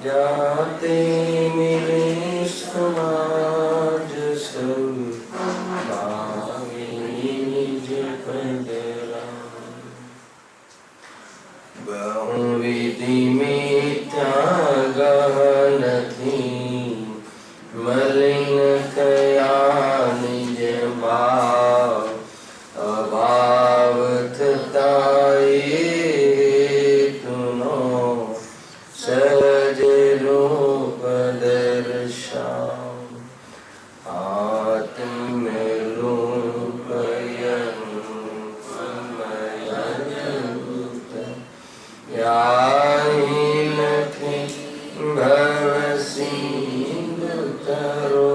जाते मिले समाज सब पावे निज पदरा बहुविधि मिथ्या गहनथी मलिन कया निज भाव अभाव थता तुनो सहज रूप दर्शाव आत्म रूप भव सिंधु तरो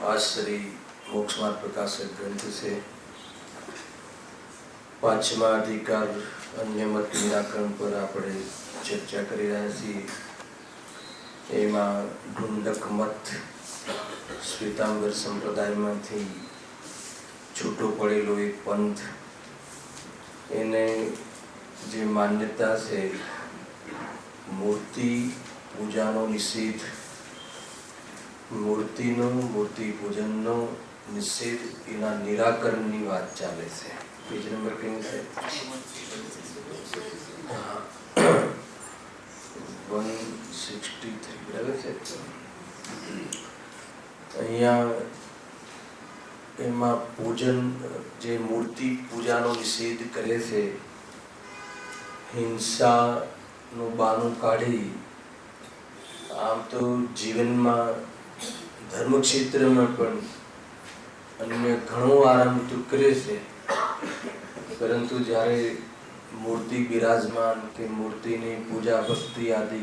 आज श्री मोक्ष मार्ग प्रकाशक ग्रंथ से પાંચમા અધિકાર અન્ય મત નિરાકરણ પર આપણે ચર્ચા કરી રહ્યા છીએ. એમાં ઢુંડક મત શ્વેતાંબર સંપ્રદાયમાંથી છૂટો પડેલો એક પંથ, એને જે માન્યતા છે મૂર્તિ પૂજાનો નિષેધ, મૂર્તિ પૂજનનો નિષેધ, એના નિરાકરણની વાત ચાલે છે. પેજ નંબર કેવું છે? 163 બરાબર છે. અહીંયા એમાં પૂજન, જે મૂર્તિ પૂજાનો નિષેધ કરે છે, હિંસાનું બાનું કાઢી આમ તો જીવનમાં ધર્મ ક્ષેત્રમાં પણ અન્ય ઘણો આરામ તો કરે છે, પરંતુ જ્યારે મૂર્તિ બિરાજમાન કે મૂર્તિની પૂજા ભક્તિ આદિ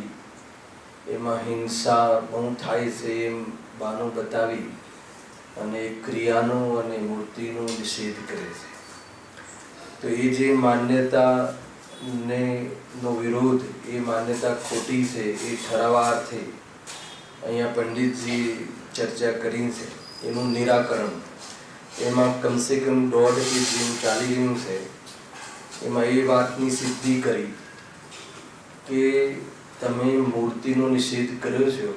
એમાં હિંસા બહુ થાય છે એમ બાનું બતાવી અને ક્રિયાનો અને મૂર્તિનો નિષેધ કરે છે. તો એ જે માન્યતા ને નો વિરોધ, એ માન્યતા ખોટી છે એ ઠરાવવા અર્થે અહીંયા પંડિતજી ચર્ચા કરી છે. એનું નિરાકરણ એમાં કમસે કમ 1.5 પેજ ચાલી રહ્યું છે. એમાં એ વાતની સિદ્ધિ કરી કે તમે મૂર્તિનો નિષેધ કર્યો છો,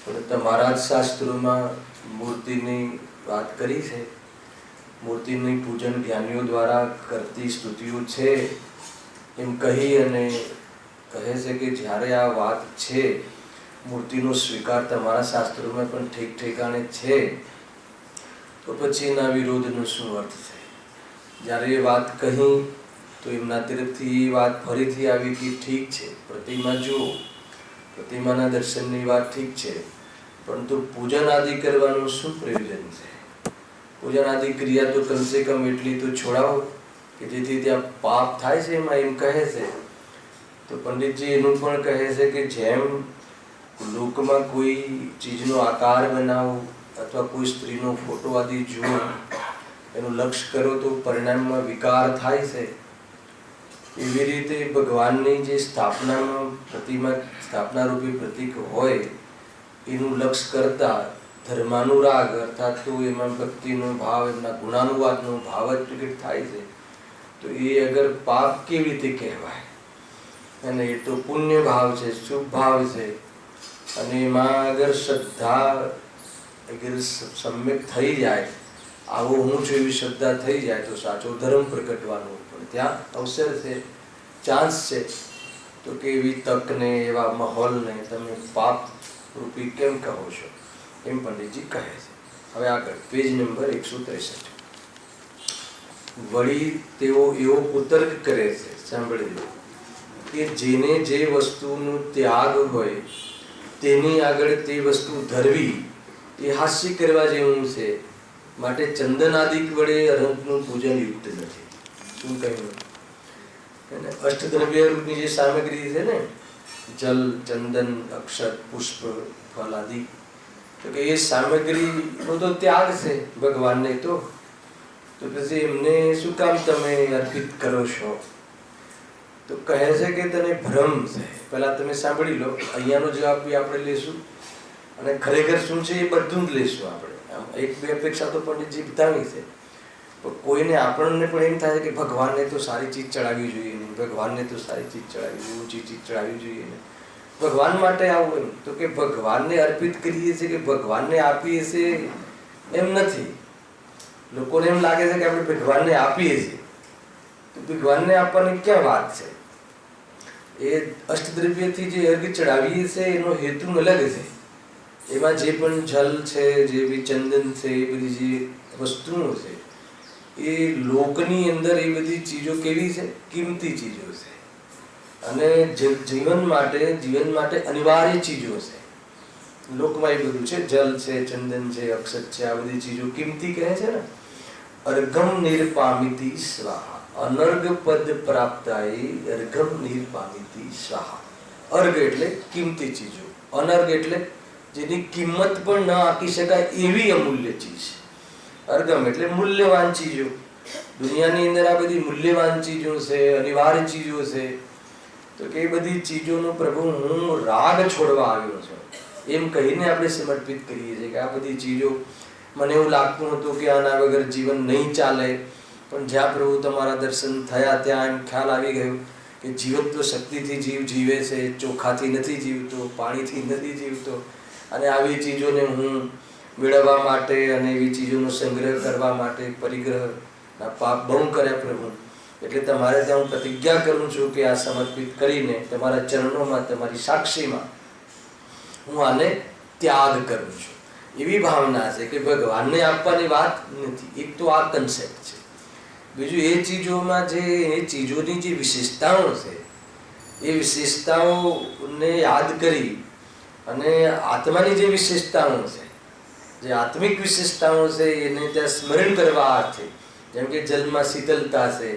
પણ તમારા જ શાસ્ત્રોમાં મૂર્તિની વાત કરી છે. મૂર્તિની પૂજન જ્ઞાનીઓ દ્વારા કરતી સ્તુતિઓ છે એમ કહી અને કહે છે કે જ્યારે આ વાત છે, મૂર્તિનો સ્વીકાર તમારા શાસ્ત્રોમાં પણ ઠીક ઠેકાણે છે, તો પછી એના વિરોધનો શું અર્થ છે? જ્યારે એ વાત કહી તો એમના તરફથી એ વાત ફરીથી આવી કે ઠીક છે, પ્રતિમા જુઓ, પ્રતિમાના દર્શનની વાત ઠીક છે, પરંતુ પૂજન આદિ કરવાનું શું પ્રયોજન છે? પૂજન આદિ ક્રિયા તો કમસે કમ એટલી તો છોડાવો કે જેથી ત્યાં પાપ થાય છે. એમાં એમ કહે છે તો પંડિતજી એનું પણ કહે છે કે જેમ લોકમાં કોઈ ચીજનો આકાર બનાવો અથવા કોઈ સ્ત્રીનો ફોટો આદિ જુઓ, એનું લક્ષ્ય કરો તો પરિણામમાં વિકાર થાય છે, એવી રીતે ભગવાનની જે સ્થાપનામાં પ્રતિમા, સ્થાપના રૂપી પ્રતીક હોય, એનું લક્ષ્ય કરતા ધર્માનુરાગ અર્થાત તો એમાં ભક્તિનો ભાવ, એમના ગુણાનુવાદનો ભાવ જ પ્રગટ થાય છે. તો એ અગર પાપ કેવી રીતે કહેવાય? અને એ તો પુણ્ય ભાવ છે, શુભ ભાવ છે. અને એમાં અગર શ્રદ્ધા અગર સમ્યક થઈ જાય, આવો હું છું એવી શ્રદ્ધા થઈ જાય, તો સાચો ધર્મ પ્રગટવાનો પણ ત્યાં અવસર છે, ચાન્સ છે. તો કે એવી તકને, એવા માહોલને તમે પાપ રૂપી કેમ કહો છો? એમ પંડિતજી કહે છે. હવે આગળ પેજ નંબર 163. વળી તેઓ એવો કુતર્ક કરે છે, સાંભળી લો, કે જેને જે વસ્તુનો ત્યાગ હોય તેની આગળ તે વસ્તુ ધરવી એ હાસ્ય કરવા જેવું છે. માટે ચંદનાદિક વડે અનંતનું પૂજન યુક્ત નથી. શું કહ્યું? અને અષ્ટદ્રવ્યની જે સામગ્રી છે ને, જલ, ચંદન, અક્ષત, પુષ્પ, ફલ આદિ, તો કે એ સામગ્રીનો તો ત્યાગ છે ભગવાનને. તો પછી એમને શું કામ તમે અર્પિત કરો છો? તો કહે છે કે તને ભ્રમ છે. પહેલા તમે સાંભળી લો, અહીંયાનો જવાબ બી આપણે લેશું અને ખરેખર શું છે એ બધું જ લેશું આપણે. આમ એક બે અપેક્ષા તો પંડિતજી બતાવી છે. પણ કોઈને આપણને પણ એમ થાય કે ભગવાનને તો સારી ચીજ ચડાવવી જોઈએ નહીં, ભગવાનને તો સારી ચીજ ચડાવવી જોઈએ, ઊંચી ચીજ ચડાવવી જોઈએ નહીં. ભગવાન માટે આવું એમ તો કે ભગવાનને અર્પિત કરીએ છીએ કે ભગવાનને આપીએ છીએ એમ નથી. લોકોને એમ લાગે છે કે આપણે ભગવાનને આપીએ છીએ, તો ભગવાનને આપવાની ક્યાં વાત છે? એ અષ્ટદ્રવ્યથી જે અર્ઘ ચડાવીએ છીએ એનો હેતુ અલગ છે. એમાં જે પણ જલ છે, જે બી ચંદન છે, એ બધી જે વસ્તુઓ છે એ લોકની અંદર એ બધી ચીજો કેવી છે? કિંમતી ચીજો છે. અને જીવન માટે અનિવાર્ય ચીજો છે. લોકમાં એ બધું છે, જલ છે, ચંદન છે, અક્ષત છે, આ બધી ચીજો કિંમતી કહે છે ને. અર્ઘમ નિર્પામિતિ સ્વાહા, અનર્ઘ પદ પ્રાપ્તાય અર્ઘમ નિર્પામિતિ સ્વાહા. અર્ઘ એટલે કિંમતી ચીજો, અનર્ઘ એટલે જેની કિંમત પણ ન આંકી શકાય એવી અમૂલ્ય ચીજ. અર્ઘમ એટલે મૂલ્યવાન ચીજો. દુનિયાની અંદર આ બધી મૂલ્યવાન ચીજો છે, અનિવાર્ય ચીજો છે. તો કે એ બધી ચીજોનો પ્રભુ હું રાગ છોડવા આવ્યો છું એમ કહીને આપણે સમર્પિત કરીએ છીએ કે આ બધી ચીજો મને એવું લાગતું હતું કે આના વગર જીવન નહીં ચાલે, પણ જ્યાં પ્રભુ તમારા દર્શન થયા ત્યાં એમ ખ્યાલ આવી ગયો કે જીવન તો શક્તિથી જીવે છે, ચોખાથી નથી જીવતો, પાણીથી નથી જીવતો. અને આવી ચીજોને હું મેળવવા માટે અને એવી ચીજોનો સંગ્રહ કરવા માટે પરિગ્રહના પાપ બહુ કર્યા પ્રભુ. એટલે તમારે ત્યાં હું પ્રતિજ્ઞા કરું છું કે આ સમર્પિત કરીને તમારા ચરણોમાં, તમારી સાક્ષીમાં હું આને ત્યાગ કરું છું. એવી ભાવના છે કે ભગવાનને આપવાની વાત નથી. એક તો આ કન્સેપ્ટ છે. બીજું એ ચીજોમાં એ ચીજોની જે વિશેષતાઓ છે એ વિશેષતાઓને યાદ કરી અને આત્માની જે વિશેષતાઓ છે, જે આત્મિક વિશેષતાઓ છે એને ત્યાં સ્મરણ કરવા અર્થે, જેમ કે જલમાં શીતલતા છે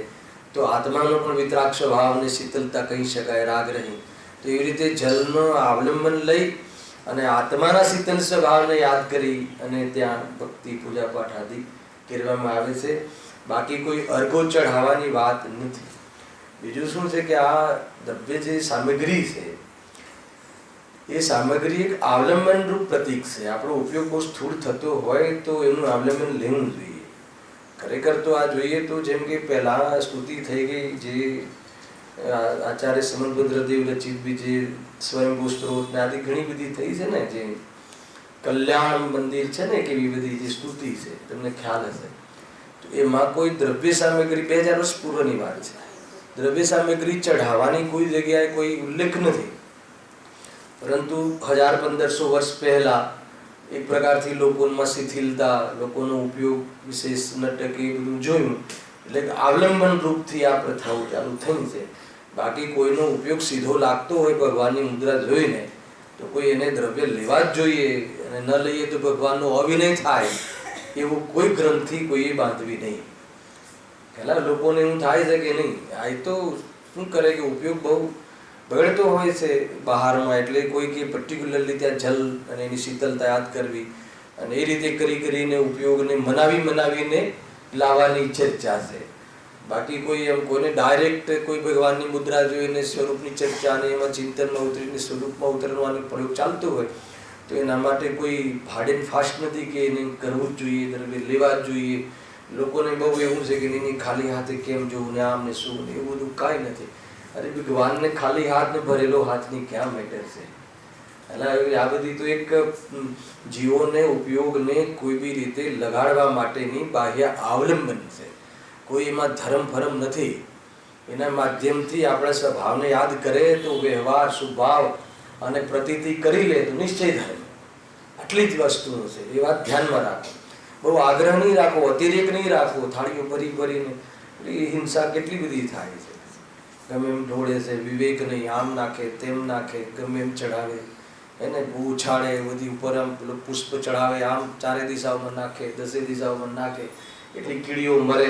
તો આત્માનો પણ વિતરાક્ષ ભાવ અને શીતલતા કહી શકાય, રાગ રહી. તો એવી રીતે જલનો અવલંબન લઈ અને આત્માના શીતલ સ્વભાવને યાદ કરી અને ત્યાં ભક્તિ પૂજા પાઠ આદિ કરવામાં આવે છે. બાકી કોઈ અર્ઘો ચઢાવવાની વાત નથી. બીજું શું છે કે આ દ્રવ્ય જે સામગ્રી છે એ સામગ્રી એક અવલંબન રૂપ પ્રતીક છે. આપણો ઉપયોગ બહુ સ્થૂળ થતો હોય તો એનું અવલંબન લેવું જોઈએ. ખરેખર તો આ જોઈએ તો જેમ કે પહેલા સ્તુતિ થઈ ગઈ જે આચાર્ય સમંતભદ્રદેવ રચિત બી જે સ્વયંભૂ સ્ત્રોત આદિ ઘણી બધી થઈ છે ને, જે કલ્યાણ મંદિર છે ને, કે એવી બધી જે સ્તુતિ છે તમને ખ્યાલ હશે. તો એમાં કોઈ દ્રવ્ય સામગ્રી 2000 વર્ષ પૂર્વની વાત છે. દ્રવ્ય સામગ્રી ચઢાવવાની કોઈ જગ્યાએ કોઈ ઉલ્લેખ નથી, પરંતુ 1000-1500 વર્ષ પહેલા એક પ્રકારથી લોકોમાં શિથિલતા, લોકોનો ઉપયોગ વિશેષ નાટક એ બધું જોયું એટલે અવલંબન રૂપથી આ પ્રથાઓ ચાલુ થઈ છે. બાકી કોઈનો ઉપયોગ સીધો લાગતો હોય ભગવાનની મુદ્રા જોઈને તો કોઈ એને દ્રવ્ય લેવા જ જોઈએ, અને ન લઈએ તો ભગવાનનો અવિનય થાય એવું કોઈ ગ્રંથિ કોઈએ બાંધવી નહીં. પહેલાં લોકોને એવું થાય છે કે નહીં, આ તો શું કરે કે ઉપયોગ બહુ બગડતો હોય છે બહારમાં, એટલે કોઈ કે પર્ટિક્યુલરલી ત્યાં જલ અને એની શીતલતા યાદ કરવી અને એ રીતે કરીને ઉપયોગને મનાવીને લાવવાની ચર્ચા છે. બાકી કોઈ એમ કોઈને ડાયરેક્ટ કોઈ ભગવાનની મુદ્રા જોઈને સ્વરૂપની ચર્ચા અને એમાં ચિંતનમાં ઉતરીને સ્વરૂપમાં ઉતરવાનો પ્રયોગ ચાલતો હોય તો એના માટે કોઈ હાર્ડ એન્ડ ફાસ્ટ નથી કે એને કરવું જ જોઈએ, દ્રવ્ય લેવા જ જોઈએ. લોકોને બહુ એવું છે કે એની ખાલી હાથે કેમ જોવું ને આમ ને શું ને એવું બધું કાંઈ નથી. અરે ભગવાનને ખાલી હાથ ને ભરેલો હાથની ક્યાં મેટર છે? એટલે આ બધી તો એક જીવોને ઉપયોગને કોઈ બી રીતે લગાડવા માટેની બાહ્ય અવલંબન છે. કોઈ એમાં ધર્મ ફરમ નથી. એના માધ્યમથી આપણા સ્વભાવને યાદ કરે તો વ્યવહાર, સ્વભાવ અને પ્રતીતિ કરી લે તો નિશ્ચય ધર્મ. આટલી જ વસ્તુઓ છે, એ વાત ધ્યાનમાં રાખો. બહુ આગ્રહ નહીં રાખો, અતિરેક નહીં રાખો. થાળીઓ ભરીને હિંસા કેટલી બધી થાય છે. ગમે એમ ઢોળે છે, વિવેક નહીં, આમ નાખે તેમ નાખે, ગમે એમ ચઢાવે, એને ઉછાળે, બધી ઉપર આમ પુષ્પ ચઢાવે, આમ 4 દિશાઓમાં નાખે, 10 દિશાઓમાં નાખે, એટલી કીડીઓ મરે.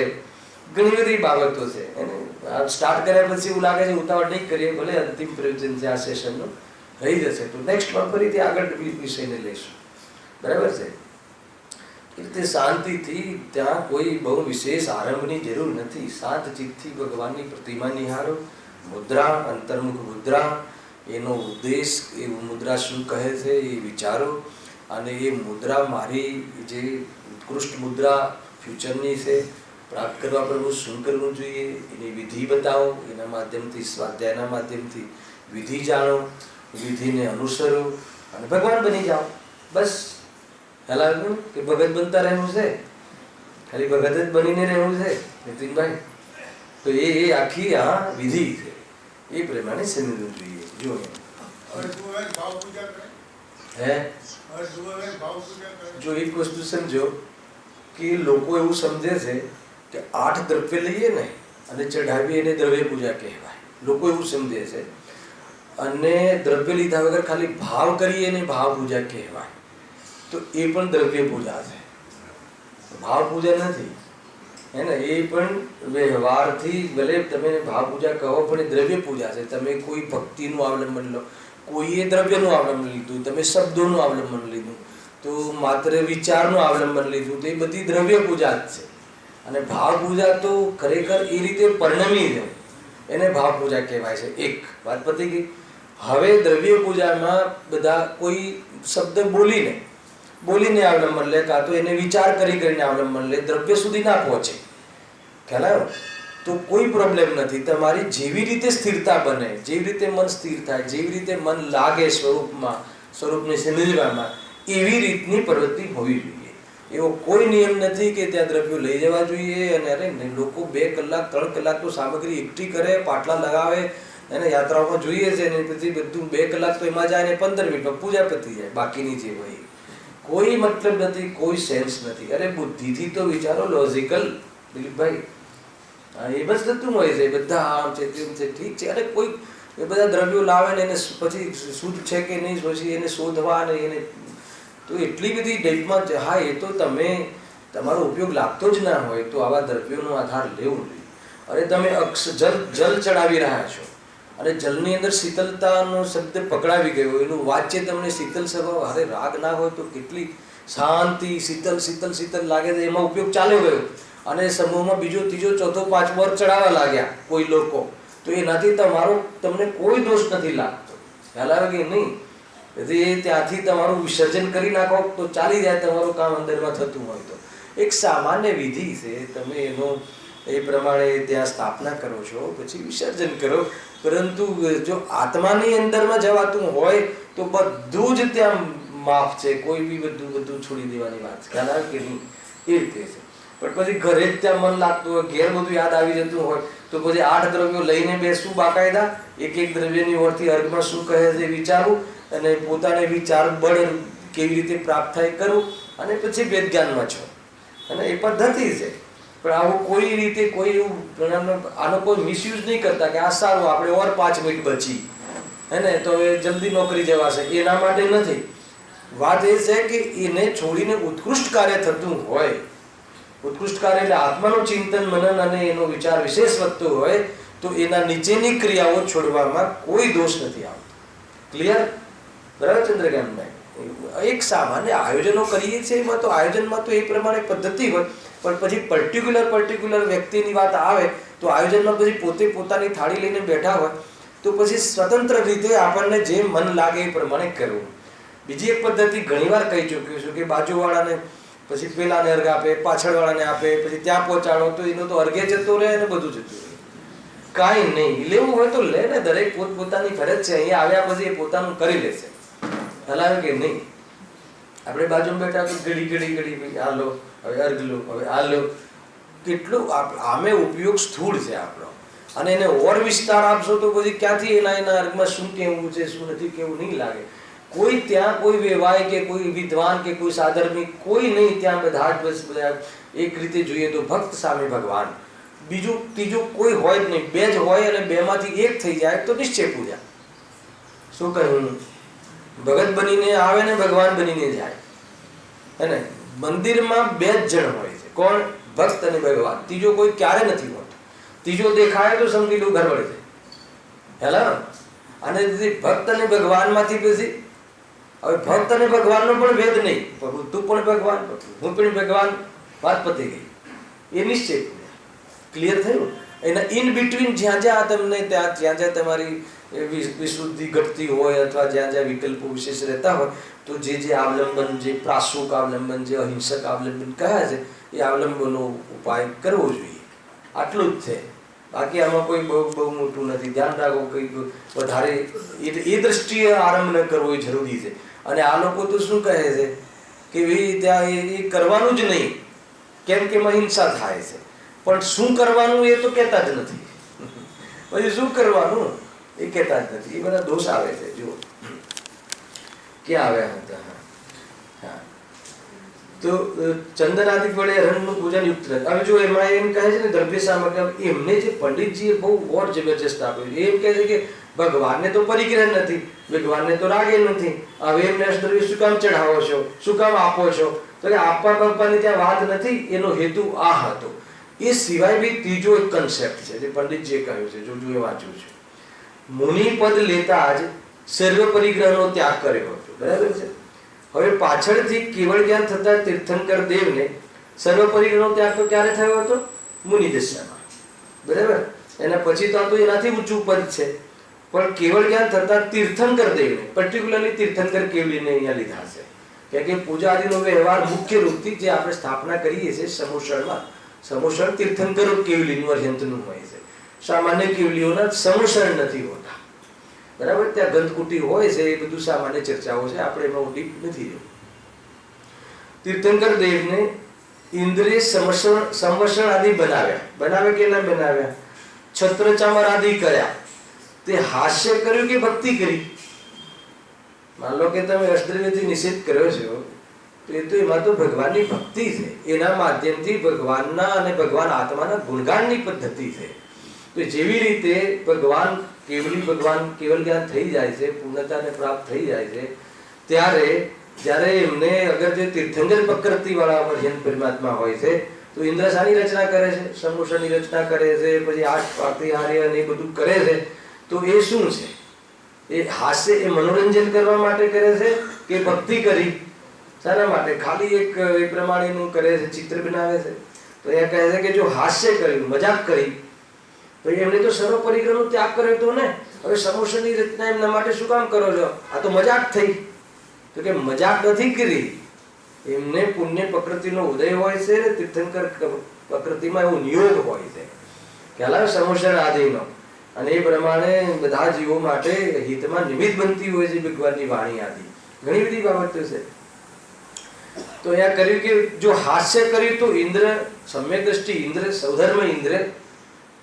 ઘણી બધી બાબતો છે. એને સ્ટાર્ટ કર્યા પછી એવું લાગે છે ઉતાવળ નહીં કરીએ, ભલે અંતિમ પ્રયોજન છે આ સેશનનું, રહી જશે તો નેક્સ્ટમાં ફરીથી આગળ વિષયને લઈશું. બરાબર છે? એ રીતે શાંતિથી, ત્યાં કોઈ બહુ વિશેષ આરંભની જરૂર નથી. શાંત ચિત્તથી ભગવાનની પ્રતિમા નિહાળો. મુદ્રા, અંતર્મુખ મુદ્રા, એનો ઉદ્દેશ, એ મુદ્રા શું કહે છે એ વિચારો. અને એ મુદ્રા મારી જે ઉત્કૃષ્ટ મુદ્રા ફ્યુચરની છે પ્રાપ્ત કરવા પ્રભુ શું કરવું જોઈએ એની વિધિ બતાવો, એના માધ્યમથી સ્વાધ્યાયના માધ્યમથી વિધિ જાણો, વિધિને અનુસરો અને ભગવાન બની જાઓ. બસ ખ્યાલ આવ્યું કે ભગત બનતા રહેવું છે, ખાલી ભગત જ બનીને રહેવું છે નીતિનભાઈ? તો એ આખી આ વિધિ છે, એ પ્રમાણે સમજવું જોઈએ. જો જો એક વસ્તુ સમજો કે લોકો એવું સમજે છે કે 8 દ્રવ્ય લઈએ ને અને ચઢાવીએ એને દ્રવ્ય પૂજા કહેવાય. લોકો એવું સમજે છે. અને દ્રવ્ય લીધા વગર ખાલી ભાવ કરીએ ને ભાવ પૂજા કહેવાય. તો એ પણ દ્રવ્ય પૂજા છે, ભાવ પૂજા નથી. હે ને? એ પણ વ્યવહારથી ભલે તમે ભાવ પૂજા કહો પણ એ દ્રવ્ય પૂજા છે. તમે કોઈ ભક્તિનું અવલંબન લો, કોઈએ દ્રવ્યનું અવલંબન લીધું, તમે શબ્દોનું અવલંબન લીધું, તો માત્ર વિચારનું અવલંબન લીધું, તો એ બધી દ્રવ્ય પૂજા જ છે. અને ભાવ પૂજા તો ખરેખર એ રીતે પરિણમી છે, એને ભાવ પૂજા કહેવાય છે. એક વાત પતી ગઈ. હવે દ્રવ્ય પૂજામાં બધા કોઈ શબ્દ બોલીને અવલંબન લે, કાં તો એને વિચાર કરીને અવલંબન લે, દ્રવ્ય સુધી ના પહોંચે. ખ્યાલ આવ્યો? તો કોઈ પ્રોબ્લેમ નથી. તમારી જેવી રીતે સ્થિરતા બને, જેવી રીતે મન સ્થિર થાય, જેવી રીતે મન લાગે સ્વરૂપને સમજવામાં, એવી રીતની પ્રવૃત્તિ હોવી જોઈએ. એવો કોઈ નિયમ નથી કે ત્યાં દ્રવ્યો લઈ જવા જોઈએ. અને અરે લોકો 2 કલાક 3 કલાક તો સામગ્રી એકઠી કરે, પાટલા લગાવે, અને યાત્રાઓમાં જોઈએ છે, ને પછી બધું 2 કલાક તો એમાં જાય ને 15 મિનિટમાં પૂજા પતી જાય. બાકીની જે હોય કોઈ મતલબ નથી, કોઈ સેન્સ નથી. અરે બુદ્ધિથી તો વિચારો, લોજિકલ દિલીપભાઈ. એ બસ થતું હોય છે, બધા આમ છે તેમ છે, ઠીક છે. અરે કોઈ એ બધા દ્રવ્યો લાવે ને એને પછી શુદ્ધ છે કે નહીં પછી એને શોધવા ને એને તો એટલી બધી ડેટમાં. હા, એ તો તમે તમારો ઉપયોગ લાગતો જ ના હોય તો આવા દ્રવ્યોનો આધાર લેવો જોઈએ. અરે તમે જલ ચડાવી રહ્યા છો અને જલની અંદર શીતલતાનો શબ્દ પકડાવી ગયો, એનું વાચ્ય તમને શીતલ સ્વભાવ, અરે રાગ ના હોય તો કેટલી શાંતિ, શીતલ શીતલ શીતલ લાગે છે, એમાં ઉપયોગ ચાલ્યો ગયો. અને સમૂહમાં બીજો ત્રીજો ચોથો પાંચમો ચડાવવા લાગ્યા કોઈ લોકો, તો એનાથી તમને કોઈ દોષ નથી લાગતો. ખ્યાલ આવે કે નહીં? એ ત્યાંથી તમારું વિસર્જન કરી નાખો તો ચાલી જાય તમારું કામ અંદરમાં થતું હોય તો. એક સામાન્ય વિધિ છે, તમે એનો એ પ્રમાણે ત્યાં સ્થાપના કરો છો, પછી વિસર્જન કરો. પરંતુ જો આત્માની અંદરમાં જવાતું હોય તો બધું જ ત્યાં માફ છે, કોઈ બી બધું છોડી દેવાની વાત. ખ્યાલ આવે કે નહીં? એ રીતે છે. પણ પછી ઘરે જ ત્યાં મન લાગતું હોય, ઘેર બધું યાદ આવી જતું હોય, તો પછી 8 દ્રવ્યો લઈને બેસવું બાકાયદા, એક દ્રવ્યની ઓરથી અર્ગમાં શું કહે છે વિચારવું, અને પોતાને વિચાર બળ કેવી રીતે પ્રાપ્ત થાય કરવું, અને પછી વેદ જ્ઞાનમાં છો. અને એ પદ્ધતિ છે. પણ આવું કોઈ રીતે કોઈ એવું આનો કોઈ મિસયુઝ નહીં કરતા કે આ સારું આપણે ઓર 5 મિનિટ બચી, હે ને, તો એ જલ્દી નોકરી જવાશે, એના માટે નથી. વાત એ છે કે એને છોડીને ઉત્કૃષ્ટ કાર્ય થતું હોય, ઉત્કૃષ્ટ કાર્ય એટલે આત્માનું ચિંતન મનન અને એનો વિચાર વિશેષ વધતો હોય, તો એના નીચેની ક્રિયાઓ છોડવામાં કોઈ દોષ નથી આવતો. ક્લિયર? બરાબર ચંદ્રકાંતભાઈ? એક સામાન્ય આયોજનો કરીએ છીએ, એમાં તો આયોજનમાં તો એ પ્રમાણે પદ્ધતિ હોય, પણ પછી પર્ટિક્યુલર વ્યક્તિની વાત આવે તો આયોજનમાં પછી પોતે પોતાની થાળી લઈને બેઠા હોય તો પછી સ્વતંત્ર રીતે આપણને જે મન લાગે એ પ્રમાણે કરવું. બીજી એક પદ્ધતિ ઘણીવાર કહી ચૂક્યો છું કે બાજુવાળાને પછી પેલાને અર્ઘ આપે, પાછળવાળાને આપે, પછી ત્યાં પહોંચાડો, તો એનો તો અર્ઘે જતો રહે અને બધું જતું રહે. કાંઈ નહીં, લેવું હોય તો લે ને, દરેક પોતપોતાની ફરજ છે. અહીંયા આવ્યા પછી એ પોતાનું કરી લેશે. હલાવે કે નહીં? આપણે બાજુમાં બેઠા તો ઘડી આ લો, હવે અર્ઘ લો, હવે આ લો. કેટલું આમે ઉપયોગ સ્થૂળ છે આપણો, અને એને ઓર વિસ્તાર આપશો તો પછી ક્યાંથી એના અર્ઘમાં શું કહેવું છે શું નથી કેવું નહીં લાગે. કોઈ ત્યાં કોઈ વેવાય કે કોઈ વિદ્વાન કે કોઈ સાધર્મિક કોઈ નહીં, ત્યાં બધા જ બસ બધા એક રીતે જોઈએ તો ભક્ત સામે ભગવાન, બીજું ત્રીજું કોઈ હોય જ નહીં. 2 જ હોય અને 2 માંથી 1 થઈ જાય તો નિશ્ચય પૂજા. શું કહ્યું? ભગત બનીને આવે ને ભગવાન બનીને જાય. હે ને? મંદિરમાં 2 જ જણ હોય છે. કોણ? ભક્ત અને ભગવાન. ત્રીજો કોઈ ક્યારે નથી હોતો. ત્રીજો દેખાય તો સમજી લો ગરબડ છે. હેલા? અને ભક્ત અને ભગવાનમાંથી પછી હવે ભક્ત અને ભગવાનનો પણ ભેદ નહીં. તું પણ ભગવાન, હું પણ ભગવાન, વાત પતી ગઈ. એ નિશ્ચય. ક્લિયર થયું? એના ઇન બિટવીન જ્યાં તમને જ્યાં તમારી વિશુદ્ધિ ઘટતી હોય અથવા જ્યાં વિકલ્પો વિશેષ રહેતા હોય, તો જે અવલંબન, જે પ્રાસુક અવલંબન, જે અહિંસક અવલંબન કહે છે, એ અવલંબનનો ઉપાય કરવો જોઈએ. આટલું જ છે. બાકી આમાં કોઈ બહુ મોટું નથી. ધ્યાન રાખો કંઈક વધારે એ દ્રષ્ટિએ આરંભ ન કરવો એ જરૂરી છે. અને આ લોકો તો શું કહે છે કે ભાઈ ત્યાં એ કરવાનું જ નહીં, કેમ કે એમાં હિંસા થાય છે. પણ શું કરવાનું એ તો કહેતા જ નથી. પછી શું કરવાનું એ કહેતા જ નથી. એ બધા દોષ આવે છે. જુઓ ક્યાં આવ્યા હતા. હા, તો ચંદનાદિક વડે રંગનું પૂજન યુક્ત રહે. હવે જો એમાં એમ કહે છે ને દ્રવ્ય સામગ્રી, એમને જે પંડિતજીએ બહુ ઓર જબરજસ્ત આપ્યું. એમ કહે છે કે ભગવાનને તો પરિગ્રહ નથી, ભગવાનને તો રાગે નથી, હવે એમને અષ્ટદ્રવ્ય શું કામ ચઢાવો છો, શું કામ આપો છો? તો કે આપવા બાપાની ત્યાં વાત નથી, એનો હેતુ આ હતો. એ સિવાય બી ત્રીજો એક કન્સેપ્ટ છે જે પંડિતજીએ કહ્યું છે. જો એ વાંચ્યું છે. મુનિ પદ લેતા જ સર્વ પરિગ્રહનો ત્યાગ કર્યો હતો. બરાબર છે. હવે પાછળથી કેવળ જ્ઞાન થતા તીર્થંકર દેવને સર્વ પરિગ્રહનો ત્યાગ તો ક્યારે થયો હતો? મુનિ દશામાં. બરાબર. એના પછી તો એનાથી ઊંચું પદ છે. પણ કેવળ જ્ઞાન થતા તીર્થંકર દેવને, પર્ટિક્યુલરલી તીર્થંકર કેવલીને અહીંયા લીધા છે. કારણ કે પૂજા આદિનો વ્યવહાર મુખ્ય રૂપથી જે આપણે સ્થાપના કરીએ છીએ સમુસળમાં, સમુસળ તીર્થંકર કેવલીનું અર્યંતનું હોય છે. સામાન્ય કેવલીઓના સમુસળ નથી હોતા. બરાબર. ત્યાં ગંધકુટી હોય છે. એ બધું સામાન્ય ચર્ચાઓ છે, આપણે એમાં ડીપ નથી જવું. તીર્થંકર દેવને ઇન્દ્રિય સંવસણ આદિ બનાવ્યા કે ના બનાવ્યા? છત્ર ચામર આદિ કર્યા. તે હાસ્ય કર્યું કે ભક્તિ કરી? માન લો કે તમે અષ્ટદ્રવ્યથી નિષેધ કર્યો છો, તો એ તો એમાં તો ભગવાનની ભક્તિ છે. એના માધ્યમથી ભગવાનના અને ભગવાન આત્માના ગુણગાનની પદ્ધતિ છે. તો જેવી રીતે ભગવાન કેવલ જ્ઞાન થઈ જાય છે, પૂર્ણતાને પ્રાપ્ત થઈ જાય છે, ત્યારે જ્યારે એમને અગર જે તીર્થંકર પ્રકૃતિ વાળા વર્જન પરમાત્મા હોય છે, તો ઇન્દ્ર શાની રચના કરે છે? સમુષની રચના કરે છે. પછી આઠ પાતિહાર્ય ને બધું કરે છે. તો એ શું છે? એ હાસ્ય, એ મનોરંજન કરવા માટે કરે છે કે ભક્તિ કરી? શાના માટે? ખાલી એક એ પ્રમાણેનું કરે છે, ચિત્ર બનાવે છે. તો એ કહે છે કે જો હાસ્ય કર્યું, મજાક કરી, તો એમને તો સર્વ પરિગ્રહનો ત્યાગ કર્યો હતો ને. હવે સમુષની રચના એમના માટે શું કામ કરો છો? આ તો મજાક થઈ. તો કે મજાક નથી કરી. એમને પુણ્ય પ્રકૃતિનો ઉદય હોય છે ને તીર્થંકર પ્રકૃતિમાં એવો નિયોગ હોય છે, ખ્યાલ આવે? સમુષણ આદિનો. અને એ પ્રમાણે બધા જીવો માટે હિતમાં નિમિત્ત બનતી હોય છે ભગવાનની વાણી આદિ ઘણી બધી બાબતો છે. તો અહીંયા કર્યું કે જો હાસ્ય કર્યું તો ઇન્દ્ર સમ્યક દ્રષ્ટિ, ઇન્દ્ર સૌધર્મ, ઇન્દ્ર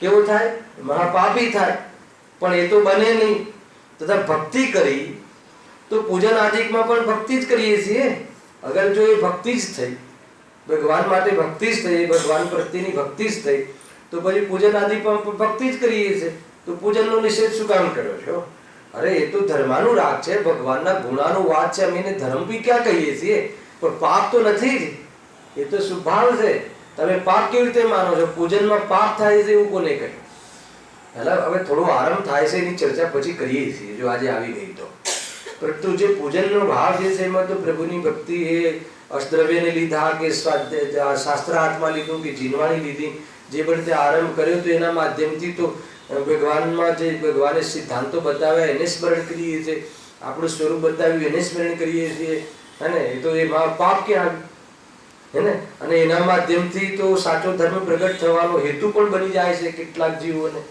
કેવો થાય? મહાપાપી થાય. પણ એ તો બને નહીં. તથા ભક્તિ કરી તો પૂજન આદિકમાં પણ ભક્તિ જ કરીએ છીએ. અગર જો એ ભક્તિ જ થઈ, ભગવાન માટે ભક્તિ જ થઈ, ભગવાન પ્રત્યેની ભક્તિ જ થઈ, તો પછી પૂજન આદિ પણ ભક્તિ જ કરીએ છીએ. તો પૂજનનો નિષેધ શું કામ કર્યો છો? અરે એ તો ધર્માનું રાગ છે, ભગવાનના ગુણાનું વાત છે. અમે એને ધર્મ બી ક્યાં કહીએ છીએ? પણ પાપ તો નથી જ. એ તો સ્વભાવ છે. તમે પાપ કેવી રીતે માનો છો? પૂજનમાં પાપ થાય છે એવું કોને કહ્યું? હવે થોડો આરંભ થાય છે, એની ચર્ચા પછી કરીએ છીએ જો આજે આવી ગઈ તો. પરંતુ જે પૂજનનો ભાવ જે છે એમાં તો પ્રભુની ભક્તિ એ અષ્ટદ્રવ્યને લીધા કે શાસ્ત્ર હાથમાં લીધું કે જીનવાણી લીધી, જે પણ તે આરંભ કર્યો તો એના માધ્યમથી તો ભગવાનમાં જે ભગવાને સિદ્ધાંતો બતાવ્યા એને સ્મરણ કરીએ છીએ, આપણું સ્વરૂપ બતાવ્યું એને સ્મરણ કરીએ છીએ. હે ને? એ તો એમાં પાપ ક્યાં આવ્યું? હે ને? અને એના માધ્યમથી તો સાચો ધર્મ પ્રગટ થવાનો હેતુ પણ બની જાય છે કેટલાક જીવોને.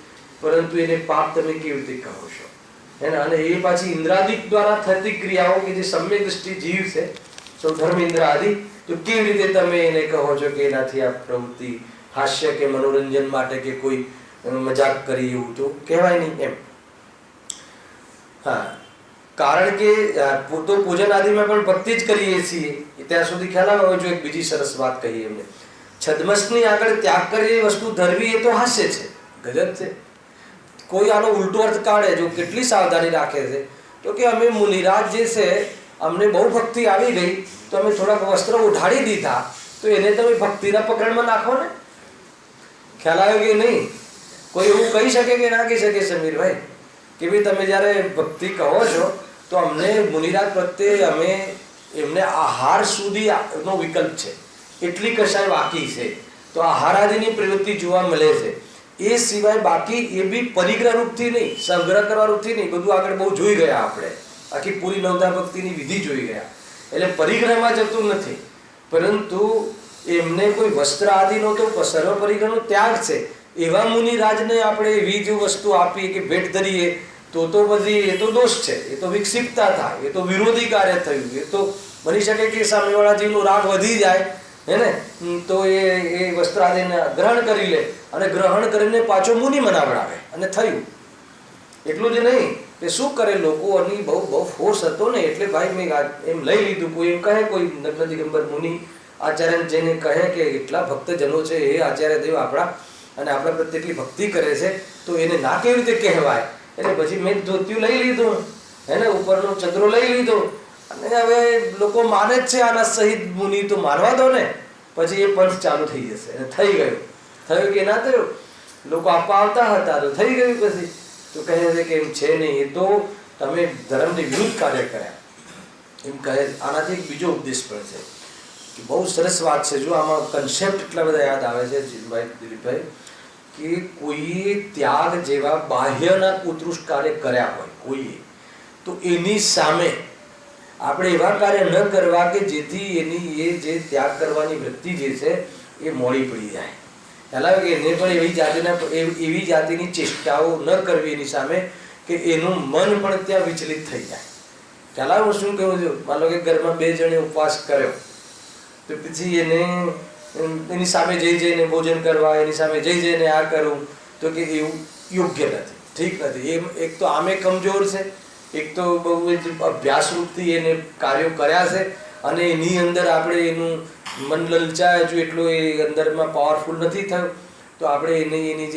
પરંતુ એને પાપ તમે કેવી રીતે કહો છો? હે ને? અને એ પાછી ઇન્દ્રાદિક દ્વારા થતી ક્રિયાઓ કે જે સમ્યક દ્રષ્ટિ જીવ છે, સૌધર્મ ઇન્દ્ર આદિ, તો કેવી રીતે તમે એને કહો છો કે એનાથી આ પ્રવૃત્તિ હાસ્ય કે મનોરંજન માટે કે કોઈ મજાક કરી એવું તો કહેવાય નહીં એમ. હા, કારણ કે તો પૂજન આદિમાં પણ ભક્તિ જ કરીએ છીએ ત્યાં સુધી ખ્યાલ આવે. જો એક બીજી સરસ વાત કહીએ એમને, છદ્મસની આગળ ત્યાગ કરી વસ્તુ ધરવી એ તો હાસ્ય છે, ગજબ છે. કોઈ આનો ઉલટો અર્થ કાઢે, જો કેટલી સાવધાની રાખે છે. તો કે અમે મુનિરાજ જે છે, અમને બહુ ભક્તિ આવી ગઈ તો અમે થોડાક વસ્ત્ર ઉઢાડી દીધા, તો એને તમે ભક્તિના પકડમાં નાખો ને. ખ્યાલ આવ્યો કે નહીં? કોઈ એવું કહી શકે કે ના કહી શકે સમીરભાઈ કે ભાઈ તમે જ્યારે ભક્તિ કહો છો તો અમને મુનિરાજ પ્રત્યે અમે એમને આહાર સુધીનો વિકલ્પ છે, એટલી કશાય બાકી છે, તો આહાર આદિની પ્રવૃત્તિ જોવા મળે છે. એ સિવાય બાકી એ બી પરિગ્રહ રૂપથી નહીં, સંગ્રહ કરવા રૂપથી નહીં, બધું આગળ બહુ જોઈ ગયા આપણે. આખી પૂરી નવધા ભક્તિની વિધિ જોઈ ગયા, એટલે પરિગ્રહમાં જતું નથી. પરંતુ એમને કોઈ વસ્ત્ર આદિનો તો સર્વ પરિગ્રહનો ત્યાગ છે. એવા મુનિરાજને આપણે એવી જો વસ્તુ આપીએ કે ભેટ ધરીએ તો બધી એ તો દોષ છે, એ તો વિક્ષિપ્તતા થાય, એ તો વિરોધી કાર્ય થયું. એ તો બની શકે કે સામેવાળા જીવનો રાગ વધી જાય હે ને, તો એ વસ્ત્ર આદિને ગ્રહણ કરી લે અને ગ્રહણ કરીને પાછો મુનિ મનાવડાવે અને થયું. એટલું જ નહીં કે શું કરે, લોકોની બહુ ફોર્સ હતો ને એટલે ભાઈ મેં એમ લઈ લીધું. કોઈ એમ કહે, કોઈ નગ્ન દિગંબર મુનિ આચાર્ય જેને કહે કે એટલા ભક્તજનો છે એ આચાર્ય દેવ આપણા અને આપણા પ્રત્યે એટલી ભક્તિ કરે છે તો એને ના કેવી રીતે કહેવાય. એટલે પછી મેં ધોતિયું લઈ લીધું એને, ઉપરનો ચંદ્રો લઈ લીધો અને હવે લોકો માને જ છે આના સહિત મુનિ, તો માનવા દો ને. પછી એ પંથ ચાલુ થઈ જશે અને થઈ ગયું. થયું કે ના થયું, લોકો આપવા આવતા હતા તો થઈ ગયું. પછી તો કહે છે કે એમ છે નહીં, એ તો તમે ધર્મની વિરુદ્ધ કાર્ય કર્યા એમ કહે. આનાથી એક બીજો ઉપદેશ પણ છે કે બહુ સરસ વાત છે. જો આમાં કન્સેપ્ટ એટલા બધા યાદ આવે છે જીતભાઈ, દિલીપભાઈ, કે કોઈએ ત્યાગ જેવા બાહ્યના ઉત્કૃષ્ટ કાર્ય કર્યા હોય કોઈએ, તો એની સામે આપણે એવા કાર્ય ન કરવા કે જેથી એની એ જે ત્યાગ કરવાની વૃત્તિ જે છે એ મોડી પડી જાય. ખ્યાલ આવે કે એને પણ એવી જાતિની ચેષ્ટાઓ ન કરવી એની સામે કે એનું મન પણ ત્યાં વિચલિત થઈ જાય. ખ્યાલ આવે હું શું કહું છું? માનો કે ઘરમાં 2 જણે ઉપવાસ કર્યો તો પછી એની સામે જઈને ભોજન કરવા, એની સામે જઈને આ કરવું, તો કે એવું યોગ્ય નથી, ઠીક નથી. એમ એક તો આમે કમજોર છે, એક તો બહુ જ અભ્યાસરૂપથી એને કાર્યો કર્યા છે અને એની અંદર આપણે એનું મન લલચાય જો એટલું એ અંદરમાં પાવરફુલ નથી થયું, તો આપણે એની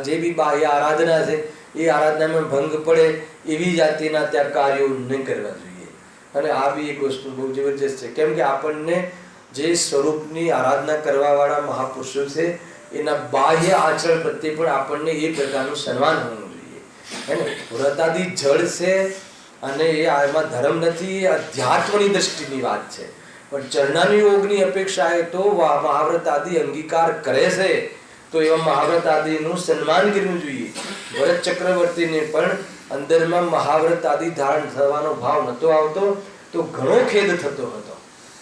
જે બી બાહ્ય આરાધના છે એ આરાધનામાં ભંગ પડે એવી જાતિના ત્યાં કાર્યો નહીં કરવા જોઈએ. અને આ બી એક વસ્તુ બહુ જબરજસ્ત છે, કેમ કે આપણને જે સ્વરૂપની આરાધના કરવાવાળા મહાપુરુષો છે એના બાહ્ય આચરણ પ્રત્યે પણ આપણને એ પ્રકારનું સન્માન હોવું જોઈએ. હે ને, વ્રતાદિ જળ છે અને એ આમાં ધર્મ નથી, એ અધ્યાત્મની દ્રષ્ટિની વાત છે. પણ ચરણાની યોગની અપેક્ષાએ તો મહાવ્રત આદિ અંગીકાર કરે છે તો એવા મહાવ્રત આદિનું સન્માન કરવું જોઈએ. ભરત ચક્રવર્તીને પણ અંદરમાં મહાવ્રત આદિ ધારણ થવાનો ભાવ નહોતો આવતો તો ઘણો ખેદ થતો હતો.